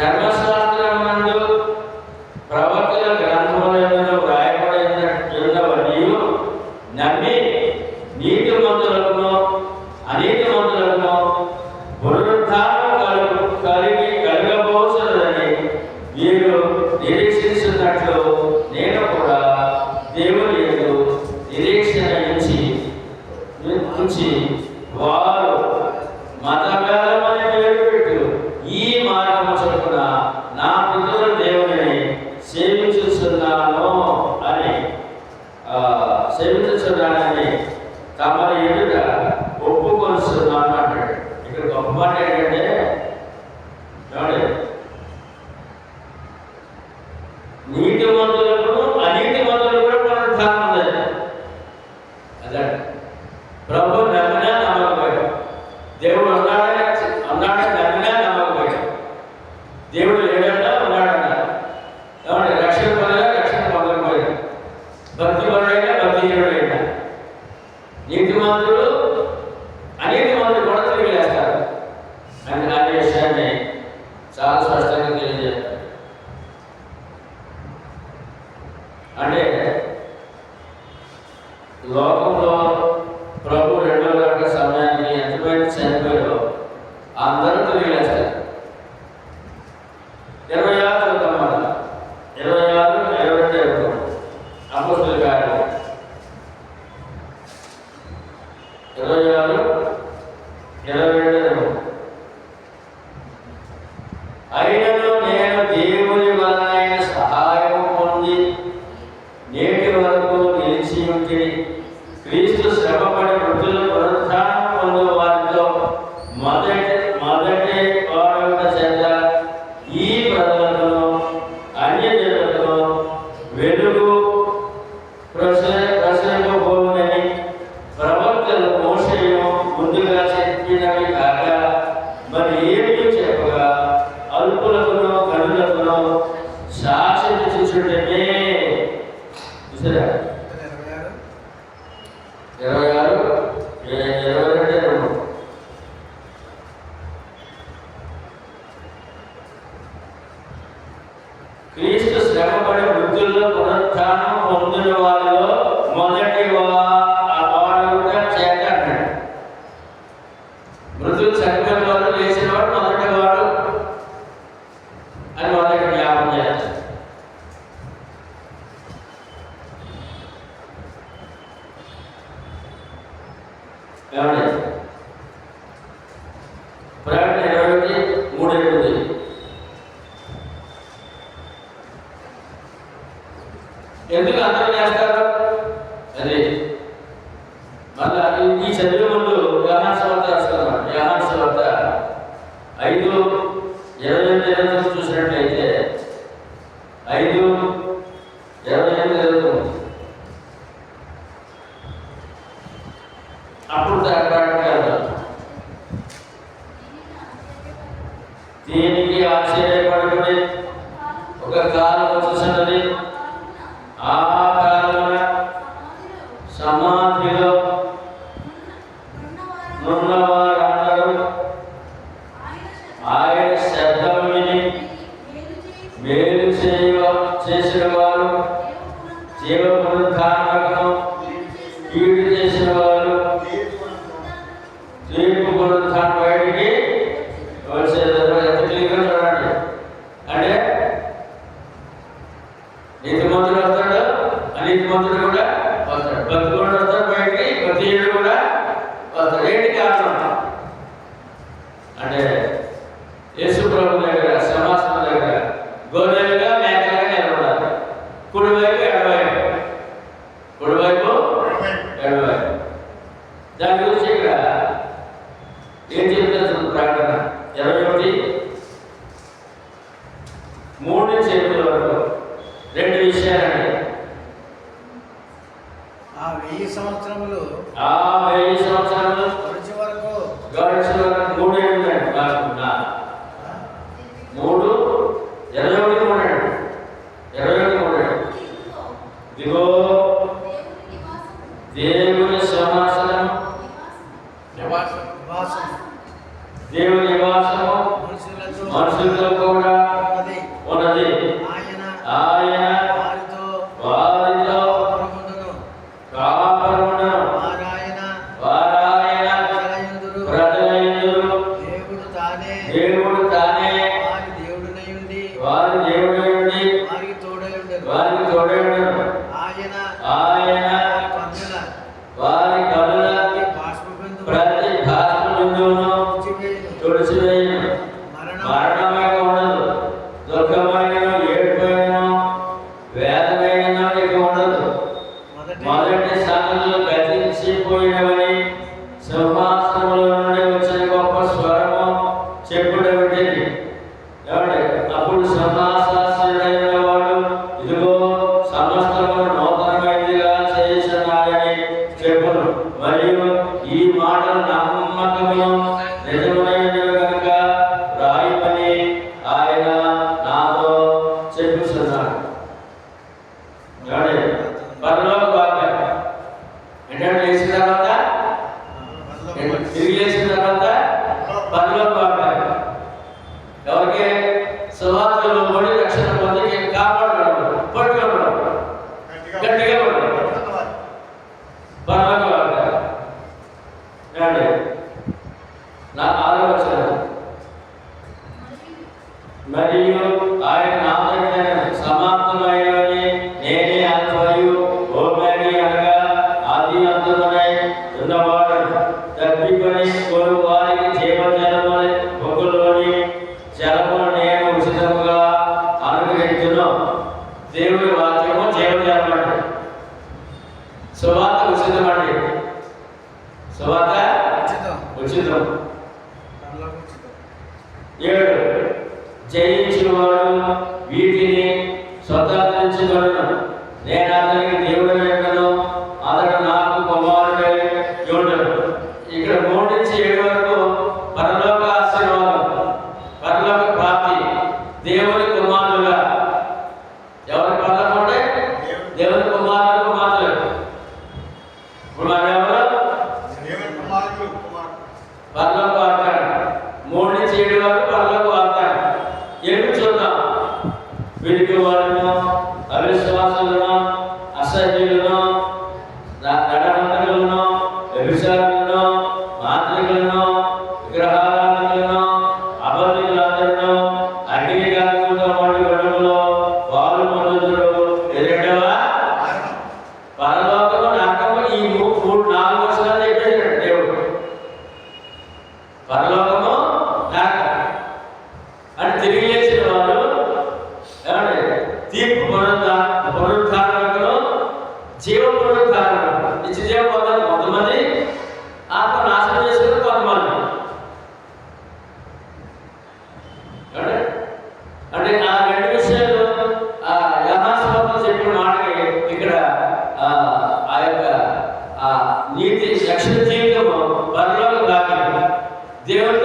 ధర్మశాస్త్రమునందు ప్రవక్తల గ్రంథములలో వ్రాయబడి ఉన్నవన్నీ నమ్మి నీతిమంతులకును అనీతిమంతులకును పునరుద్ధానం కలగబోతున్నదని మీరు నిరీక్షిస్తున్నట్లు నేను కూడా దేవుని యందు నిరీక్షణ ఉంచి వారు మతభేదమని పేరు పెట్టు ఈ మార్గము చొప్పున నా పితరుల దేవుని సేవించున్నానని తమ ఎదుట ఒప్పుకొస్తున్నాను అంటాడు. ఇక్కడ గొప్ప మాట ఏంటంటే నీతిమంతులకు అనీతిమంతులకు కూడా పునరుద్ధానం ఉంది. అదే ప్రభు నమ్మినా నమ్మకపోయాడు, దేవుడు ఉన్నాడని నమ్మినా నమ్మకపోయాడు, దేవుడు లేడన్నా ఉన్నాడన్నారు. కాబట్టి రక్షణ పొందగా రక్షణ పొందకపోయాడు, భక్తి పరుడైనా భక్తిహీనుడైనా, నీతిమంతుడు అనీతిమంతుడు కూడా తిరిగి లేస్తారు అని అనే విషయాన్ని చాలా స్పష్టంగా తెలియజేస్తారు. అంటే లోకంలో ప్రభు 2వ గంట సమయానికి ఎంతమంది చనిపోయారో అందరూ తిరిగి లేస్తారు. 26 అపోస్తలుల కార్యములు 26:22 అయినను నేను దేవుని వలన సహాయం పొంది నేటి వరకు నిలిచి ఉంటే క్రీస్తు శ్రమపడి మృతుల పునరుత్థానం పొందు వారితో మొదటి వాడుట చేత ఈ ప్రజలను అన్యజనులను వెలుగు ప్రసరింపబోనని ప్రవక్తలు మోషేయు ముందుగా చెప్పినవి కాక మరి ఏమి చెప్పగా అల్పులకును ఏమండి? ప్రకటన 21:3-8. ఎందుకు అందరూ చేస్తారు అది? మళ్ళా ఈ చదివే ముందు యోహాను సువార్త రాసుకున్నాం. యోహాను సువార్త 5:28 చూసినట్లయితే 5:28 అప్పుడు ప్రకటన దీనికి ఆశ్చర్యపడుకుని ఒక కాలం వచ్చేసినది. ఆ కాలమున సమాధిలో ఉన్నవారందరూ ఆయన శబ్దం విని మేలు చేసిన వారు, జీవ పునరుద్ధానమును కీడు చేసిన వారు తీర్పు పునరుద్ధానం బయటికి వచ్చేదారు. ఎంత క్లియర్గా చూడండి. అంటే నీతిమంతుడు వస్తాడు, అనీతిమంతుడు కూడా వస్తాడు, భక్తుడు వస్తాడు బయటికి, భక్తియుడు కూడా వస్తాడు. ఏంటి కారణం అంటే యేసు ప్రభు దగ్గర సింహాసనం దగ్గర గొర్రెలుగా మేకలుగా నిలబడాలి. కుడివైపు ఎడవైపు, కుడివైపు ఎడవైపు. దాని గురించి ఇక్కడ ఏం చెప్తారు? ప్రకటన 21:3 వరకు 2 విషయాలండి. ఆ 1000 సంవత్సరములు గడిచే వరకు 3 ఏమిటండి? 21:3 ఇదిగో దేవుని సింహాసనం, దేవుని నివాసము మనుషులతో కూడా ఉన్నది. ఆయన వారితో కాపురమును, వారాయన ప్రజలయందురు. దేవుడు తానే వారి దేవుడై ఉండి వారికి తోడయుండును. ఆయన వారి కనుల ప్రతి బాష్పబిందువును తుడిచివేయును. మరణమే ఉండదు, దుఃఖమైన, ఏడుపైన, వేదమైన ఇక ఉండదు. మొదటి సంగతులు గతించిపోయినవని సింహాసనముల నుండి వచ్చిన గొప్ప స్వరము చెప్పుట వింటిని. అప్పుడు సింహాసనుడైన వాడు, ఇదిగో సమస్తము నూతనమైనదిగా చేయుచున్నాడని చెప్పును. మరియు ఈ మాటలు నమ్మకము నిజమైనవి కనుక రాయమని ఆయన నాతో చెప్పుచున్నాడు. పరలోక వాక్యం ఏంటంటే లేచిన తర్వాత, తిరిగి లేచిన తర్వాత పరలోక వాక్యం ఎవరికి? సువార్తలో పడి రక్షణ పొంది కాపాడడం, పట్టుకోవడం, గట్టిగా పడడం. పరలోక వాక్యం నా 6వ వచనం. మరియు ఆయన నా దగ్గర సమాప్తమైనవని నేనే అల్ఫయు ఓమెగా అనగా ఆది అంతమునై ఉన్నవాడు. తప్పికొని కొను వారికి జీవజలముల పొక్కులోని జలమును నేను ఉచితముగా అనుగ్రహించును. దేవుడి వాక్యము జీవజలం అండి. సువార్త ఉచితం అండి. సువార్త ఉచితం. 7 జయించువాడు వీటిని స్వతంత్రించగలను. నేను అతనికి దేవుడై ఉండను, అతడు నాకు కుమారుడై ఉండను. ఇక్కడ 3-7 వరకు పరలోక ఆశీర్వాదం, పరలోక ప్రాప్తి, దేవుని కుమారులుగా. ఎవరి పరలోకం అంటే దేవుని కుమారులు, కుమార్తెలు. ఇప్పుడు మనం ఎవరు? పరలోక వాగ్దానం. 3-7 వరకు పరలోక వాగ్దానం. ఎందుకు చూద్దాం? వీరికి వాళ్ళను, అవిశ్వాసులను, అసహ్యులను, నడవంతులను, వ్యభిచారులను, మాంత్రికులను, విగ్రహారాధకులను, అబద్ధికులందరూ అగ్నికారకులతో వాడి గొడవలో వారు పొందుతుడు. ఎదురెండవా? పరలోకము, నరకము, ఈ 4 వర్షాలు చెప్పేసాడు దేవుడు.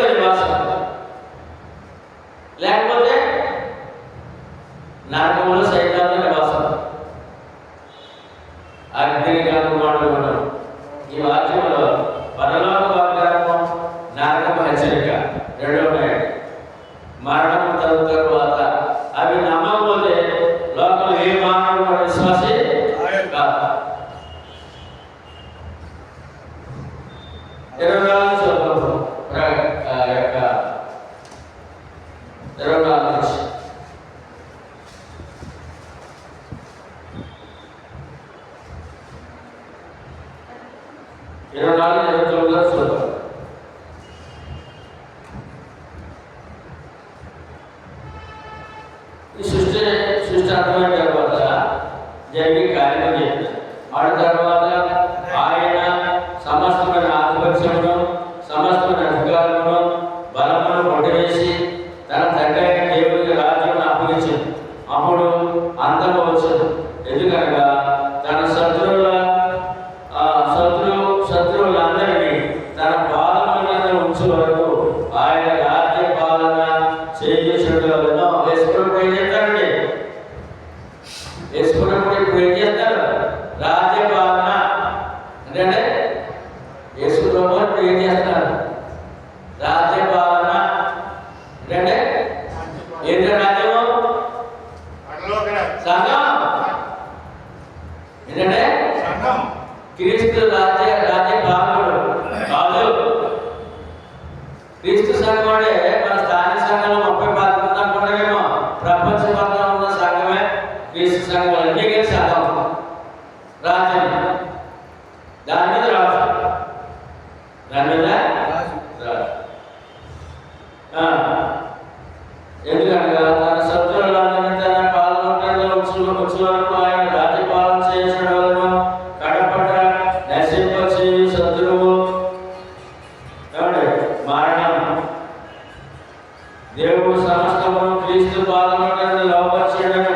నివాసం, లేకపోతే నరకంలో సైతాను నివాసం. అగ్నిగంధమాడు ఈ వాక్యంలో పరలోక వాగ్దానం, నరకం హెచ్చరిక రెండు ఉన్నాయి. మరణం తరువాత అవి నమ్మకపోతే లోకంలో ఏ మానవుడు విశ్వాసి కాదు. 24 చదువు యొక్క 24 29 చదువు. ఈ సృష్టి అర్థమైన తర్వాత జరిగే కార్యం చెప్పారు. ఆడ తర్వాత ఆయన సమస్తమైన ఆధిపత్యమును, సమస్తమైన అధికారమును, బలమును కొట్టివేసి తన తండ్రి దేవుడికి రాజ్యమును అప్పగించింది. అప్పుడు అంతము వచ్చింది. ఎందుకనగా తన శత్రువులందరినీ తన పాలన ఉంచే వరకు ఆయన రాజ్య పాలన చేయించడంలో యశ్వరుడు ఏం చేస్తారండి? యశ్వరుడు ఇప్పుడు ఏం చేస్తారు? రాజ్య పాలన అంటే యశ్వరుడు ఇప్పుడు ఏం చేస్తారు? రాజ్య పాలన అంటే ఏంటి? రాజ్యము సంఘం. ఏంటంటే క్రీస్తు రాజ్య పాలకుడు కాదు. క్రీస్తు సంఘం అంటే మన స్థానిక సంఘంలో 30 మంది అనుకుంటామేమో. ప్రపంచమంతా ఉన్న సంఘమే క్రీస్తు సంఘం. అన్నీ కలిసి సంఘం, రాజ్యం. దాని మీద రాజు, దాని మీద రాజు. ఎందుకనగా తన శత్రువులందరినీ తన పాలన ఉంచు వరకు ఆయన రాజ్యపాలన చేసిన వాళ్ళను కడపట నశింపచే శత్రువు మరణం. దేవుడు సమస్తమును క్రీస్తు పాదములను లోపరచడని,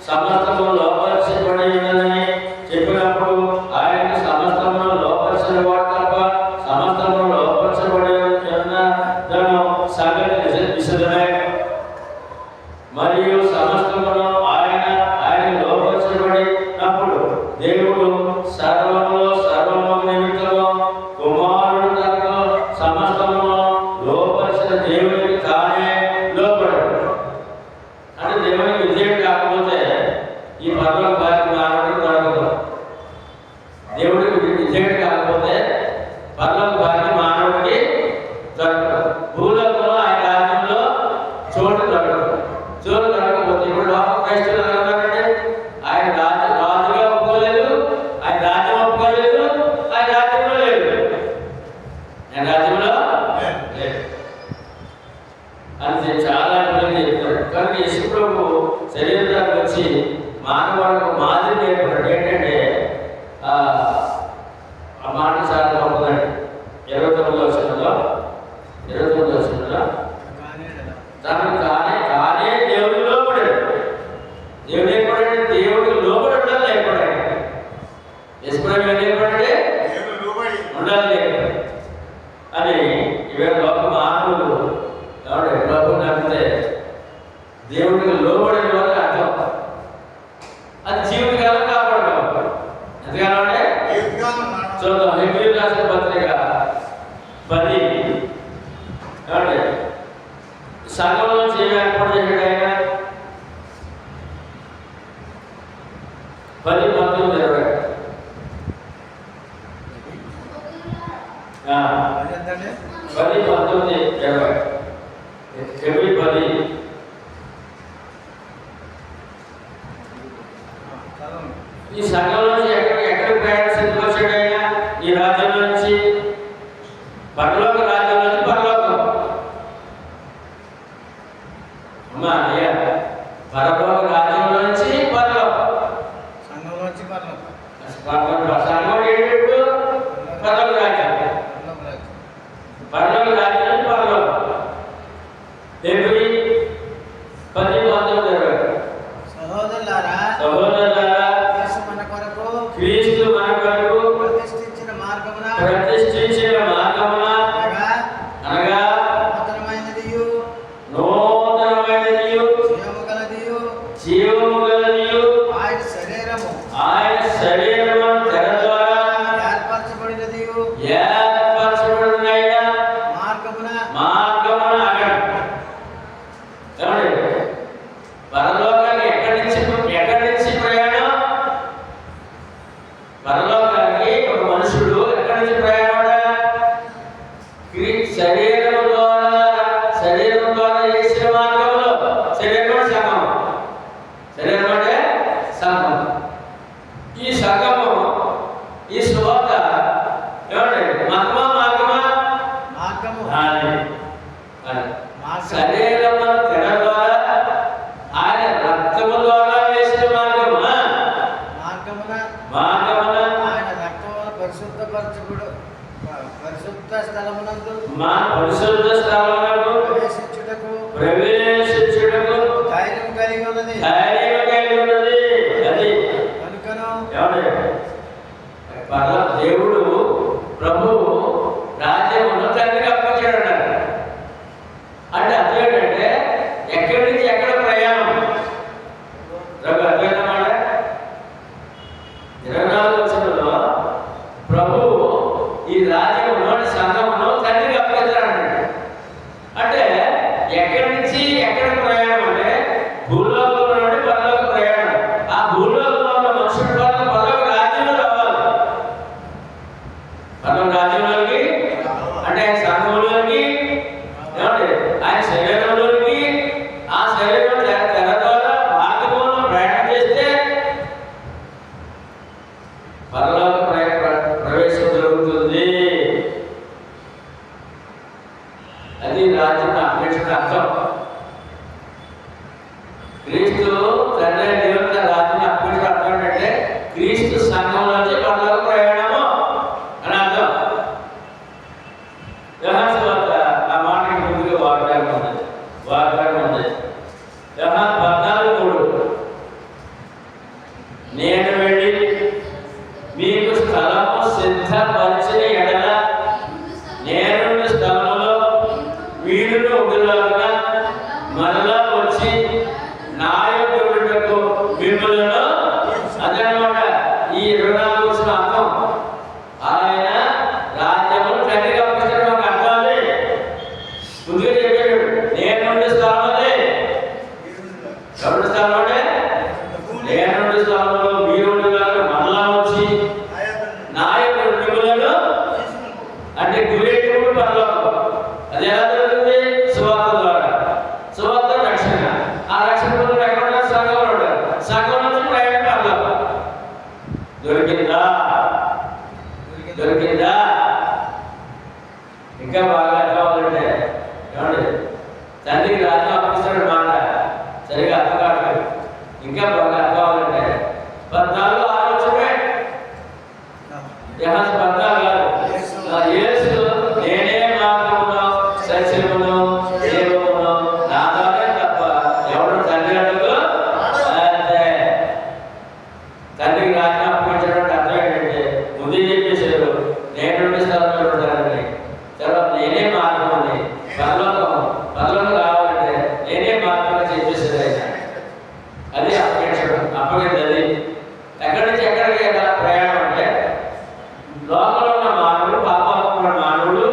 సమస్తము లోపరచబడినని చెప్పినప్పుడు ఆయనకు సమస్తమును లోపరచిన వాడు తప్ప సమస్తమును లోపరచబడి సంగతి విశదమే. మరియు సమస్తమును ఆయన లోపరచబడినప్పుడు దేవుడు సర్వము నిమిత్తము కుమారుడు తనకు సమస్తమును లోపరిచిన దేవునికి తానే లోపడడు. అంటే దేవునికి విజయం కాకపోతే ఈ పరలోక భాగ్యం మానవుడికి దొరకదు. దేవుడికి విజయం కాకపోతే పరలోక భాగ్యం మానవుడికి దొరకదు. భూలోకంలో ఆయన రాజ్యంలో చోటు దొరకదు. చోటు దొరకకపోతే ఇప్పుడు లోక క్రైస్తవులు ఉన్నారంటే ఆయన రాజుగా ఒప్పుకోలేదు, ఆయన రాజ్యం ఒప్పుకోలేదు, ఆయన రాజ్యంలో లేదు. ఆయన రాజ్యంలో లేదు అని చాలా ఇబ్బంది చెప్తారు. కానీ యేసుప్రభు శరీరానికి వచ్చి మానవులకు మాదిరి నేర్పడాడు. ఏంటంటే ఆ మాట చాలా గొప్పదండి. 29వ వచనంలో తనకు కానే దేవుడికి లోపడాడు. దేవుడు ఏర్పడాడు? దేవుడికి లోపడడం లేకపోయాడు. యశ్వరం ఏం ఏర్పడాడే? ఉండాలి లేకపోయాడు అని ఈవేళ లోక మానవులు ప్రభు నమ్మితే దేవుడికి లోబడిన వాళ్ళకి అర్థం. అది జీవితకాలం కాపాడుకోవాలి. ఎంతకాలం అంటే చూద్దాం. హెబ్రీయులకు రాసిన పత్రిక 10 సంఘంలో ఏర్పాటు చేశాడు ఆయన. 10, 19, 20 10, 19, 20 హెబ్రీ 10. ఈ సంఘంలో నుంచి ఎక్కడికి ప్రయాణం సిద్ధపరిచాడు ఆయన? ఈ రాజ్యంలో నుంచి పరలోక రాజ్యం నుంచి పరలోకం. అమ్మా అయ్యా, పరలోక రాజ్యంలో నుంచి పరలోకం. సంఘంలోంచి పరలోకం. సంఘం ఏంటంటే పరలోక రాజ్యం. పరలోక రాజ్యం నుంచి పరలోకం. హెబ్రీ 10, 19, 20 సహోదరులారా క్రీస్తు మన కొరకు ప్రతిష్ఠించిన మార్గమున ఏర్పరచబడిన మార్గమున ఆగండి. ఏమండి? పరలోకానికి ఎక్కడి నుంచి ప్రయాణం? పరలోకానికి ఒక మనుషుడు ఎక్కడి నుంచి ప్రయాణం? శరీరం ద్వారా చేసిన మార్గంలో. శరీరం అంటే సంఘం. ఈ సంఘము, ఈ సువార్త ఏమండి? మార్గమా? శరీరము తెర ద్వారా, ఆయన రక్తము ద్వారా వేసిన మార్గమున ఆయన రక్తమున పరిశుద్ధ స్థలమునందు ప్రవేశించుటకు ధైర్యం కలిగి ఉన్నది. అది కనుకను దేవుడు ప్రభువు రాజ్యమును తండ్రికి అప్పగించాడు అంటే అర్థం ఏంటంటే ఎక్కడి నుంచి ఎక్కడ ప్రయాణం? అర్థమైందన్నమాట. 24వ వచనంలో ప్రభువు ఈ రాజ్యమును, సంఘమును తండ్రికి అప్పగించాడు. అంటే ఎక్కడి నుంచి ఎక్కడ ప్రయాణం అంటే భూలోకంలో నుండి పరలోక ప్రయాణం. ఆ భూలోకంలో ఉన్న మనుషుల వల్ల పరలోక రాజ్యంలో రావాలి. పరలోక రాజ్యంలోకి అంటే ఆయన సంఘంలోకి, ఏమండి? ఆయన శరీరంలోకి, ఆ శరీరం తెర ద్వారా మార్గంలో ప్రయాణం చేస్తే పరలోక ప్రవేశం జరుగుతుంది. అది రాజ్యం అపేక్షణ అర్థం. క్రీస్తు తండ్రి దేవుని రాజ్యం అపేక్షణ అర్థం ఏంటంటే క్రీస్తు సంఘంలోంచి పరలోక ప్రయాణము అని అర్థం. యోహాను సువార్త ఆ మాటకి ముందుగా వాగ్దానం ఉంది. యోహాను 14:3 నేను వెళ్ళి మీకు స్థలము సిద్ధపరిచిన ఎడల నేను స్థలంలో వీరును ఉండులాగా మరలా వచ్చి నా యొక్క బిడ్డకు మిమ్మలను. అదనమాట ఈ 24వ వచనం అర్థం. ఆయన రాజ్యమును తండ్రికి అప్పగించడం ఒక అర్థం. అది ముందుగా చెప్పాడు. నేను స్థలం అదే ఎవరి స్థలం అంటే నేను స్థలంలో వీరుడులాగా మరలా వచ్చి నా యొక్క మిమ్మలను అంటే గురేటప్పుడు పరలోకం. అది ఎలా జరుగుతుంది? సువార్త ద్వారా. సువార్త రక్షణ. ఆ రక్షణ పొందిన ఎక్కడ ఉంటారు? సంఘంలో ఉంటారు. సంఘం నుంచి ప్రయాణం పరలోకం. దొరికిందా? ఇంకా బాగా కావాలంటే ఏమండి? తండ్రికి రాజ్యం అప్పగిస్తాడు మాట సరిగా అర్థం కావట్లేదు. ఇంకా బాగా కావాలంటే 14 ఆలోచనే యోహాను 14 యేసు నేనే మార్గమును సత్యమును జీవమును, నా ద్వారా తప్ప ఎవరు తండ్రి అడుగు. అంతే. తండ్రికి రాజ్యం అప్పగించడం అర్థం ఏంటంటే ముందే చెప్పేశారు నేను స్థలంలో ఉంటానని. తర్వాత నేనే మార్గం అని పరలోకం రావాలంటే నేనే మార్గం అని చెప్పేశారు ఆయన. అది అప్పగించడం. అప్పగింది. ఎక్కడి నుంచి ఎక్కడికి ప్రయాణం అంటే లోకంలో ఉన్న మానవుడు, పాపంలో ఉన్న మానవుడు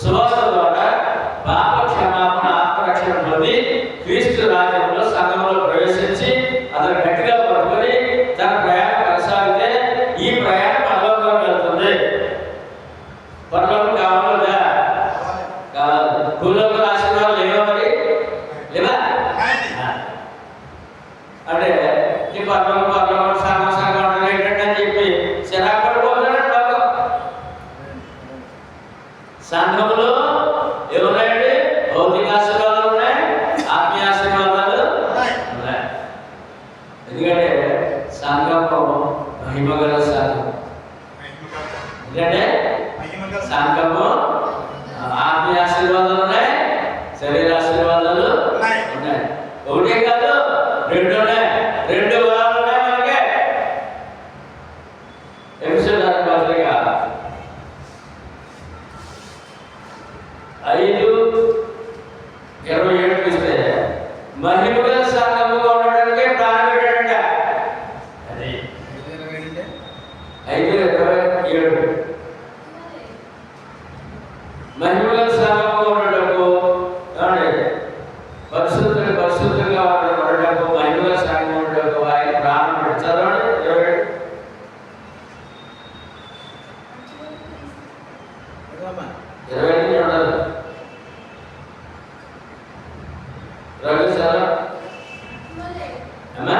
సువార్త ద్వారా పాప క్షమాపణ, ఆత్మరక్షణ పొంది క్రీస్తు రాజ్యంలో సంఘంలో ప్రవేశించి అతను గట్టిగా పట్టుకొని తన ప్రయాణం కొనసాగితే ఈ ప్రయాణం పరలోకం వెళ్తుంది. పరలోకం కావాలా? కావాలి. భూలోక ఆశీర్వాదాలు లేవా? మరి లేవా? అంటే ఈ పరలోకం సంఘం ఏంటంటే అని చెప్పి చిరాకు పడిపోతున్నాడు. సంఘంలో ఏమున్నాయండి? భౌతిక ఆశీర్వాదాలు ఉన్నాయి, ఆత్మీయ ఆశీర్వాదాలు ఉన్నాయి. ఎందుకంటే సంఘము మహిమగల సంఘం. ఎందుకంటే సంఘము ఆత్మీయ ఆశీర్వాదాలు ఉన్నాయి, శరీర ఆశీర్వాదాలు ఉన్నాయి. ఒకటే కాదు, 2 ఉన్నాయి. 2 వరాలు ఉన్నాయి మనకి. ఎపిసోడ్ పత్రిక 5:27 చూస్తే మహిమగల సంఘముగా ఉండడానికి ప్రాణం పెట్టాడంట. అది 5:27 మహిమల సంఘంలో ఉండటకు పరిశుద్ధంగా ఉండటకు మహిమల సంఘం ఉండటకు ఆయన ప్రాణం పెడతారు. 20 ఉండదు. రవి సార్ అమ్మా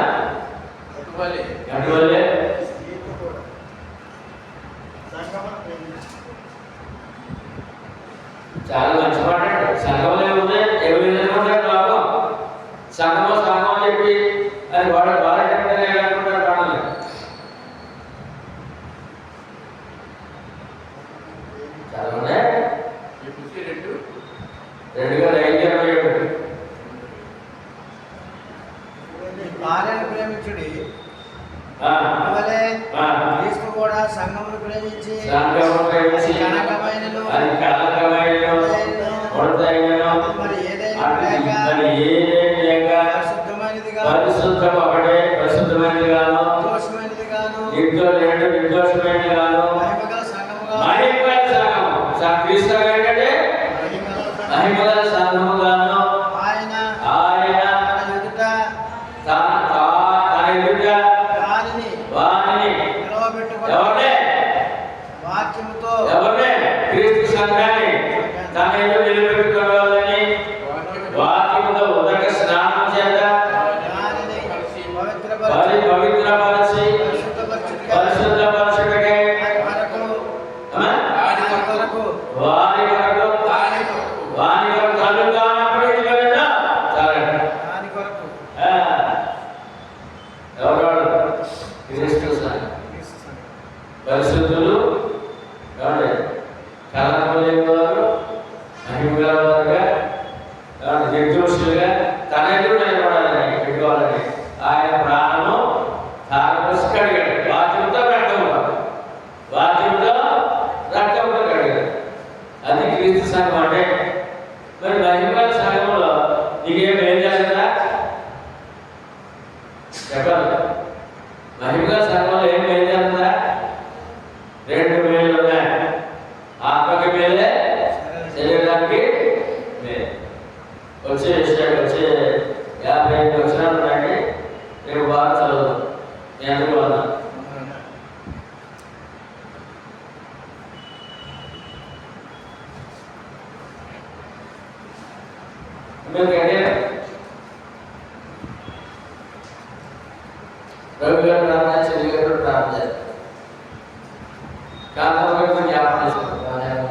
అటువల్లే చాలా మంచి మాట. సంఘంలో ఏముంది, ఏ విధంగా ఉంటారు లాభం. సంఘం అని చెప్పి అది వాడు బాగా చెప్తే అనుకుంటారు. వాడాలి చాలా ఉన్నాయి. రెండుగా 5:27 భార్యను ప్రేమించుడి, క్రీస్తు కూడా సంఘమును ప్రేమించి కనకమైనను మరి ఏదైనా పరిశుద్ధం ఒకటే పరిశుద్ధమైనది గాను నిర్దోషమైనది గాను మహిమగల సంఘము క్రీస్తు ఏంటంటే మహిమగల సంఘము గాను ఆయన తన ఎదుట వారిని ఎవరినే వాక్యముతో క్రీస్తు సంఘాన్ని తన ఎదుట నిలబెట్టుకోవాలని వాక్యముతో ఉదక స్నానం చేత పవిత్రపరచి పరిశుద్ధపరచుటకై వారి కొరకు కళ్ళు కానప్పుడు ఎవరు క్రీస్తు సంఘం పరిశుద్ధులు కళలు లేనివారు మహిమగలవారుగా నిర్దోషులుగా తన ఎదురు నిలబడాలని పెట్టుకోవాలని ఆయన ప్రాణము తారపసి కడిగాడు. వాక్యంతో రక్తంతో కడిగాడు. అది క్రీస్తు సంఘం అంటే. మరి మహిమగల సంఘంలో నీకేం ఏం చేస్తుందా చెప్పాలి. మహిమగల సంఘంలో ఏం చేస్తుందా? 2 మేలు ఉన్నాయి. ఆత్మకి మేలే, శరీరానికి మేలు. వచ్చే 55 వచనాలు ఉన్నాయండి. రేపు బాగా చదువు. నేను అందుకోవాలా రవి గారు ప్రార్థన, చెల్లి గారు ప్రార్థన, కాకపోతే జ్ఞాపకం చేసుకుంటాం.